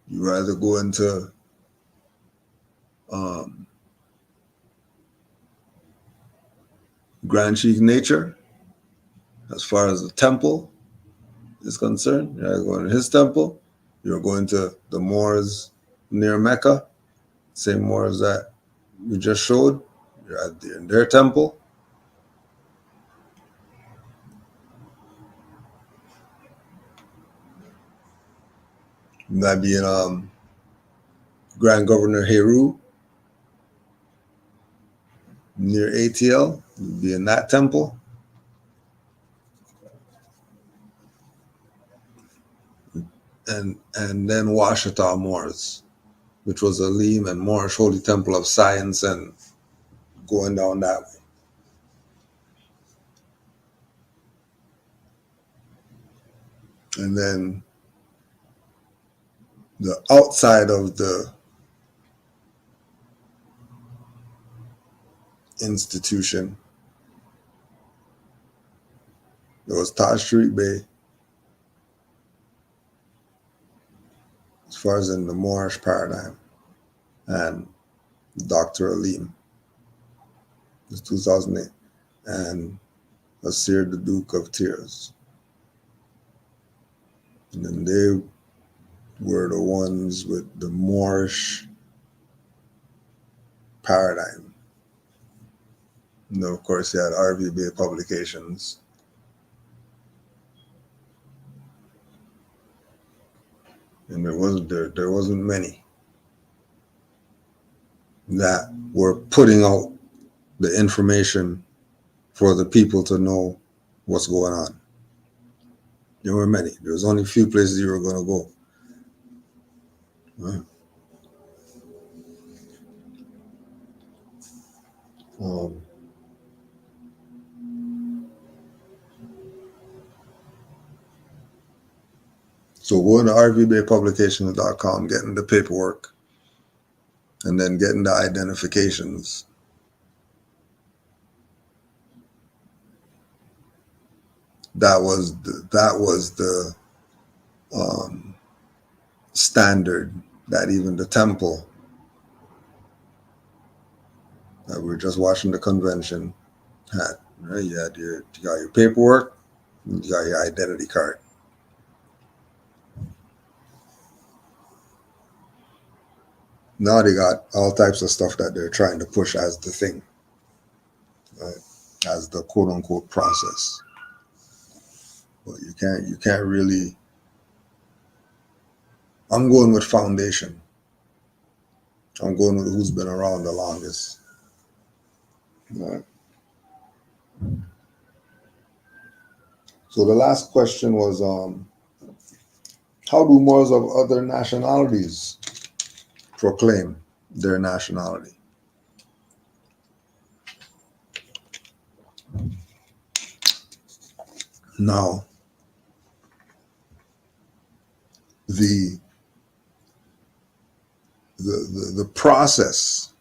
You rather go into Grand Chief Nature, as far as the temple is concerned. You're going to his temple. You're going to the Moors near Mecca, same Moors that we just showed. You're in their temple. You might be in Grand Governor Heru near ATL. You'd be in that temple. And then Washita Moors, which was a Aleem and Moorish Holy Temple of Science, and going down that way. And then the outside of the institution, there was Taj Street Bay, as far as in the Moorish paradigm, and Dr. Aleem. It was 2008. And Asir the Duke of Tears. And then they were the ones with the Moorish paradigm. And then, of course, you had RVB Publications. And there wasn't many that were putting out the information for the people to know what's going on. There were many. There was only a few places you were going to go. Right. So going to rvbaypublications.com, getting the paperwork, and then getting the identifications. That was the standard that even the temple that we were just watching the convention had. Right? You got your paperwork, and you got your identity card. Now they got all types of stuff that they're trying to push as the thing, right? As the quote unquote process. But you can't really. I'm going with foundation. I'm going with who's been around the longest. Right. So the last question was, how do Moors of other nationalities proclaim their nationality? Now, the process,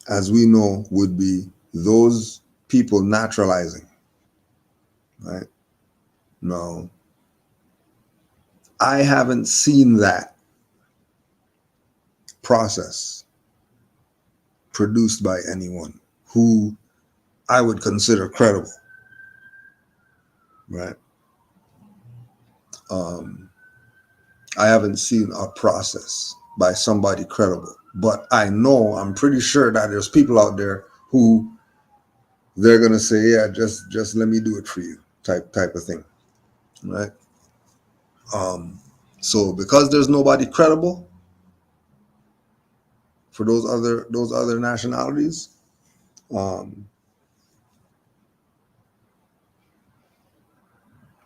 as we know, would be those people naturalizing, right? No, I haven't seen that process produced by anyone who I would consider credible, right? I haven't seen a process by somebody credible, but I'm pretty sure that there's people out there who they're gonna say, yeah, just let me do it for you, type of thing, right? So because there's nobody credible for those other nationalities, the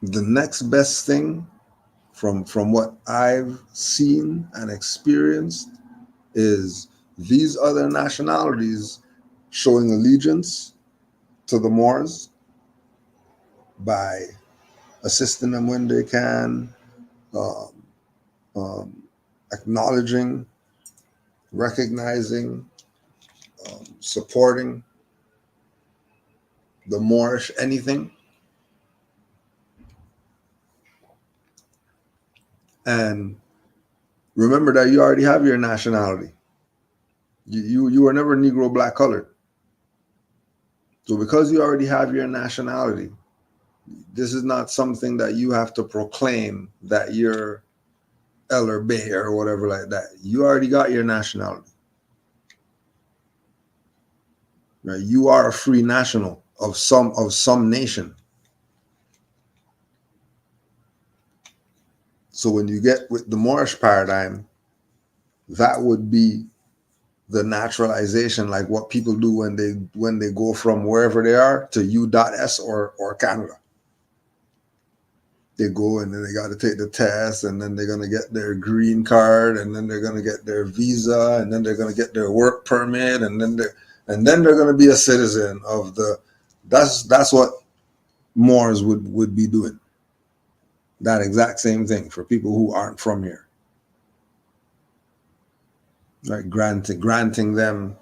next best thing from what I've seen and experienced is these other nationalities showing allegiance to the Moors by assisting them when they can, um, acknowledging, recognizing, supporting the Moorish anything. And remember that you already have your nationality. You were never Negro, black, colored. So because you already have your nationality, this is not something that you have to proclaim that you're L or Bay or whatever like that. You already got your nationality. Right? You are a free national of some nation. So when you get with the Moorish paradigm, that would be the naturalization, like what people do when they go from wherever they are to U.S. or Canada. They go and then they got to take the test, and then they're going to get their green card, and then they're going to get their visa, and then they're going to get their work permit, and then they're going to be a citizen of the. That's what Moors would be doing. That exact same thing for people who aren't from here. Right, granting them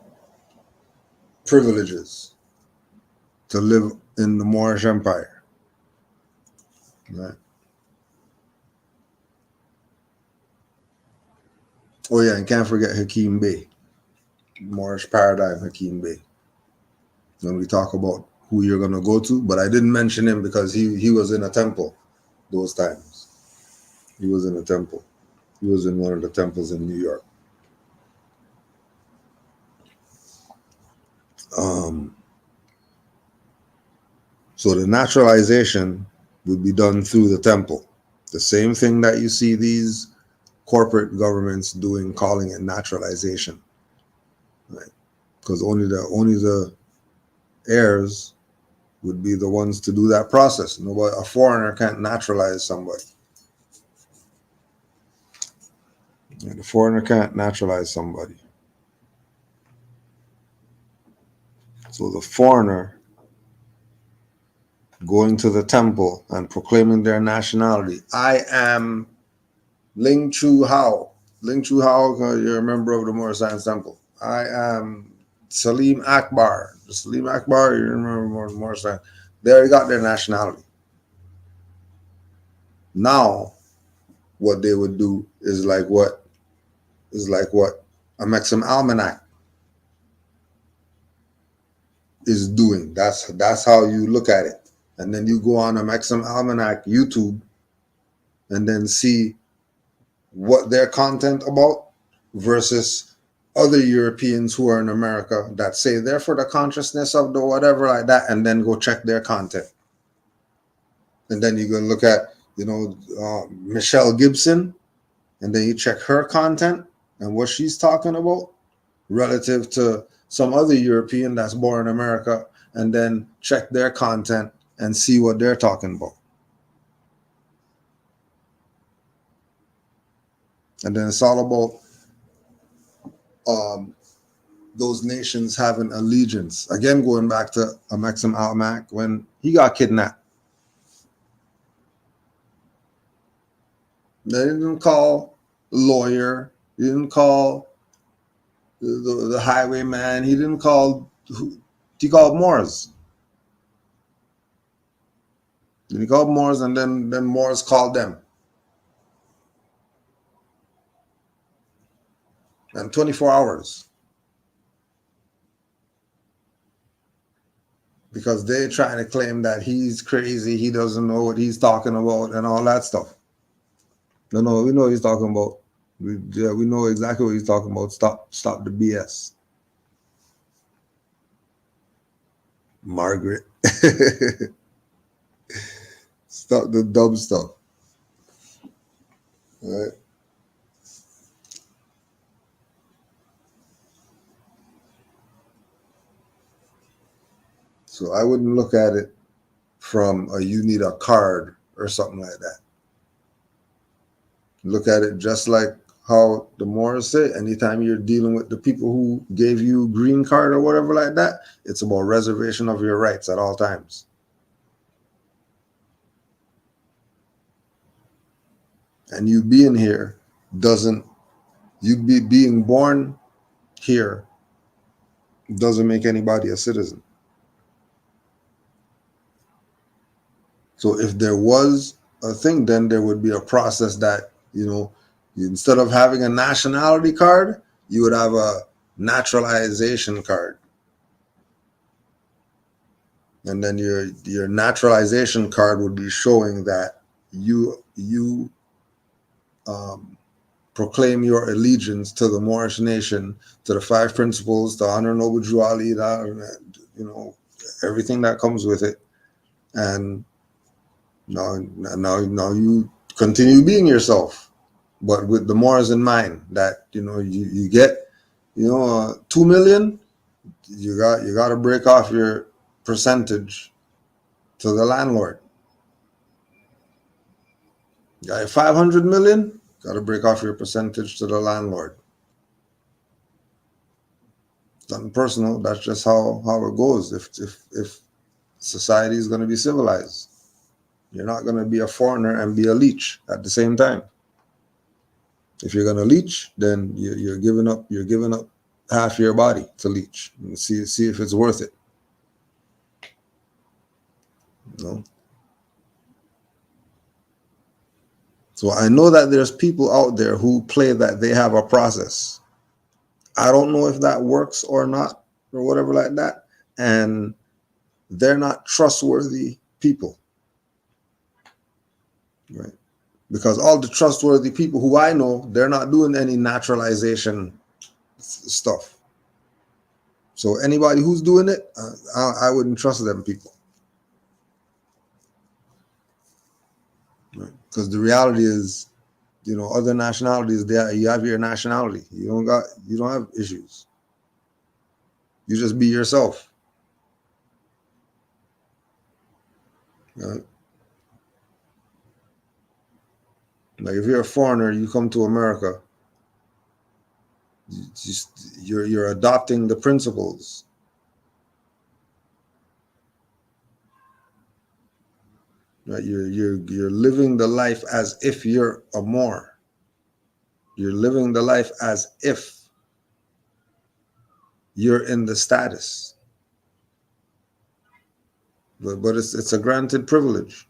privileges to live in the Moorish Empire. Right. Oh yeah, and can't forget Hakeem Bey, Moorish paradigm Hakeem Bey. When we talk about who you're gonna go to, but I didn't mention him because he was in a temple those times. He was in a temple. He was in one of the temples in New York. So the naturalization would be done through the temple. The same thing that you see these corporate governments doing, calling it naturalization. Right? Because only the heirs would be the ones to do that process. Nobody, a foreigner can't naturalize somebody. Yeah, the foreigner can't naturalize somebody. So the foreigner going to the temple and proclaiming their nationality. I am Ling Chu Hao. Ling Chu Hao, you're a member of the Moorish Science Temple. I am Salim Akbar. Salim Akbar, you're a member of the Moorish Science. They already got their nationality. Now, what they would do is like what a Maxim Almanac is doing. That's how you look at it. And then you go on a Maxim Almanac YouTube and then see what their content about versus other Europeans who are in America that say they're for the consciousness of the whatever like that, and then go check their content. And then you go look at, Michelle Gibson, and then you check her content and what she's talking about relative to some other European that's born in America, and then check their content and see what they're talking about. And then it's all about those nations having allegiance. Again, going back to Maxim Almack, when he got kidnapped, they didn't call lawyer, he didn't call the highwayman, he didn't call, he called Moors. Then he called Moors, and then Moors called them. And 24 hours. Because they're trying to claim that he's crazy, he doesn't know what he's talking about, and all that stuff. No, we know what he's talking about. We know exactly what he's talking about. Stop the BS. Margaret. Stop the dumb stuff. All right. So I wouldn't look at it from you need a card or something like that. Look at it just like how the Moors say, anytime you're dealing with the people who gave you green card or whatever like that, it's about reservation of your rights at all times. And you being here being born here doesn't make anybody a citizen. So if there was a thing, then there would be a process that, instead of having a nationality card, you would have a naturalization card. And then your naturalization card would be showing that you proclaim your allegiance to the Moorish nation, to the 5 principles, to honor noble Jew Ali, everything that comes with it. And now you continue being yourself, but with the Moors in mind, that you get 2 million, you got to break off your percentage to the landlord. You got 500 million, got to break off your percentage to the landlord. Nothing personal. That's just how it goes. If society is going to be civilized, you're not going to be a foreigner and be a leech at the same time. If you're going to leech, then you're giving up half your body to leech and see if it's worth it. So I know that there's people out there who play that they have a process. I don't know if that works or not, or whatever like that. And they're not trustworthy people. Right? Because all the trustworthy people who I know, they're not doing any naturalization stuff. So anybody who's doing it, I wouldn't trust them people. Right? Because the reality is, other nationalities, you have your nationality. You don't have issues. You just be yourself. Right? Like if you're a foreigner, you come to America, you're adopting the principles. Right? You're living the life as if you're a Moor. You're living the life as if you're in the status. But it's a granted privilege.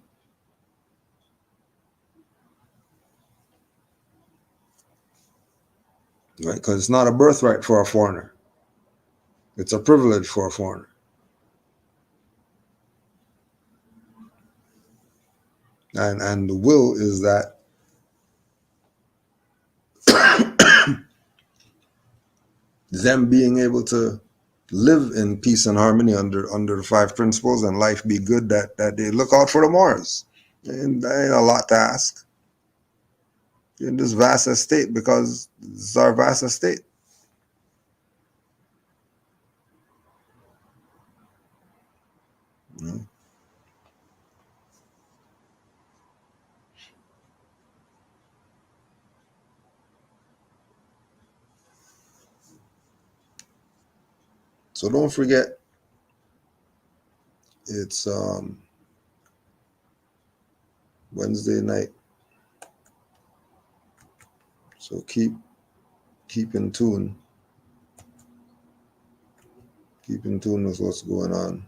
Right? Because it's not a birthright for a foreigner. It's a privilege for a foreigner. And the will is that them being able to live in peace and harmony under the 5 principles and life be good, that they look out for the Moors. And that ain't a lot to ask in this vast estate, because it's our vast estate. You know? So don't forget, it's Wednesday night. So keep in tune. Keep in tune with what's going on.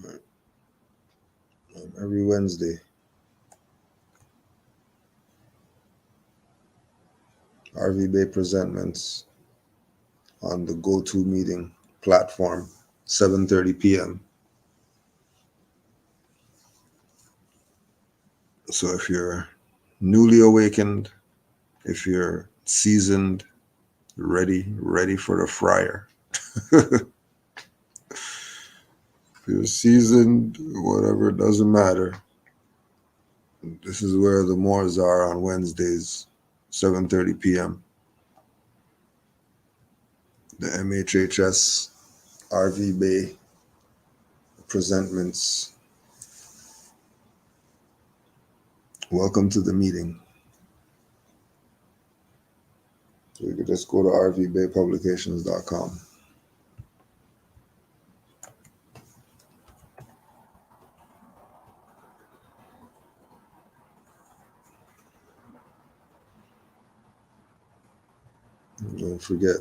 Right. Every Wednesday, RV Bay Presentments on the Go-To Meeting platform, 7:30 p.m. So if you're newly awakened, if you're seasoned, ready for the fryer. If you're seasoned, whatever, it doesn't matter. This is where the Moors are on Wednesdays, 7:30 p.m. The MHHS RV Bay presentments. Welcome to the meeting. So you can just go to rvbaypublications.com. Don't forget,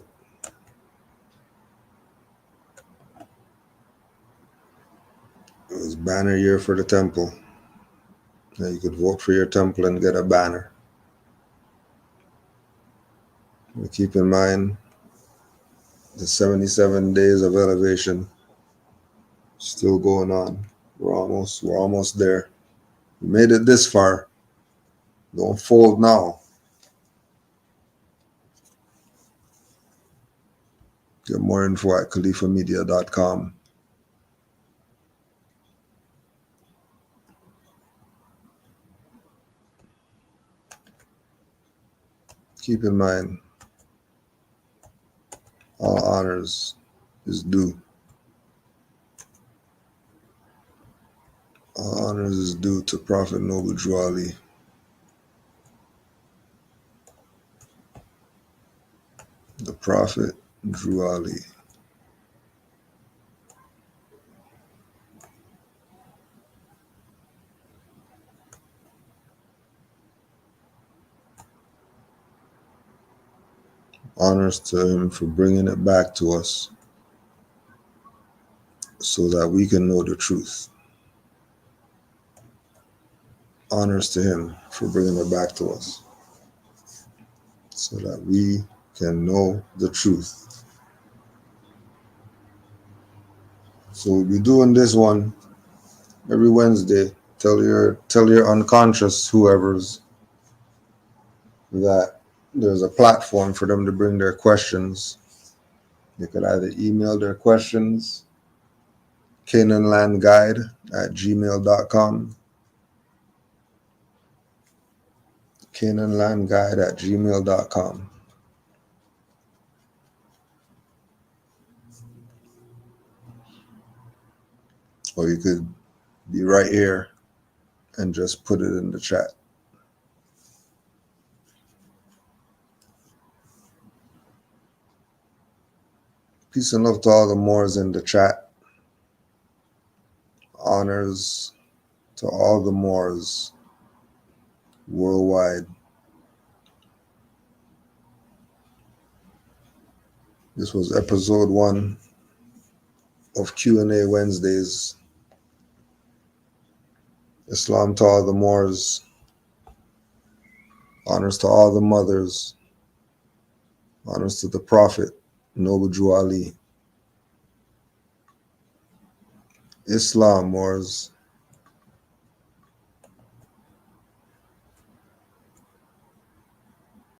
it was banner year for the temple. Now you could vote for your temple and get a banner. But keep in mind the 77 days of elevation still going on. We're almost there. We made it this far. Don't fold now. Get more info at khalifamedia.com. Keep in mind, all honors is due. All honors is due to Prophet Noble Drew Ali. The Prophet Drew Ali. Honors to him for bringing it back to us so that we can know the truth. Honors to him for bringing it back to us so that we can know the truth. So we'll be doing this one every Wednesday. Tell your unconscious whoever's that there's a platform for them to bring their questions. They could either email their questions, canaanlandguide@gmail.com, canaanlandguide@gmail.com. Or you could be right here and just put it in the chat. Peace and love to all the Moors in the chat. Honors to all the Moors worldwide. This was episode 1 of Q&A Wednesdays. Islam to all the Moors. Honors to all the mothers. Honors to the Prophet, Noble Drew Ali. Islam wars.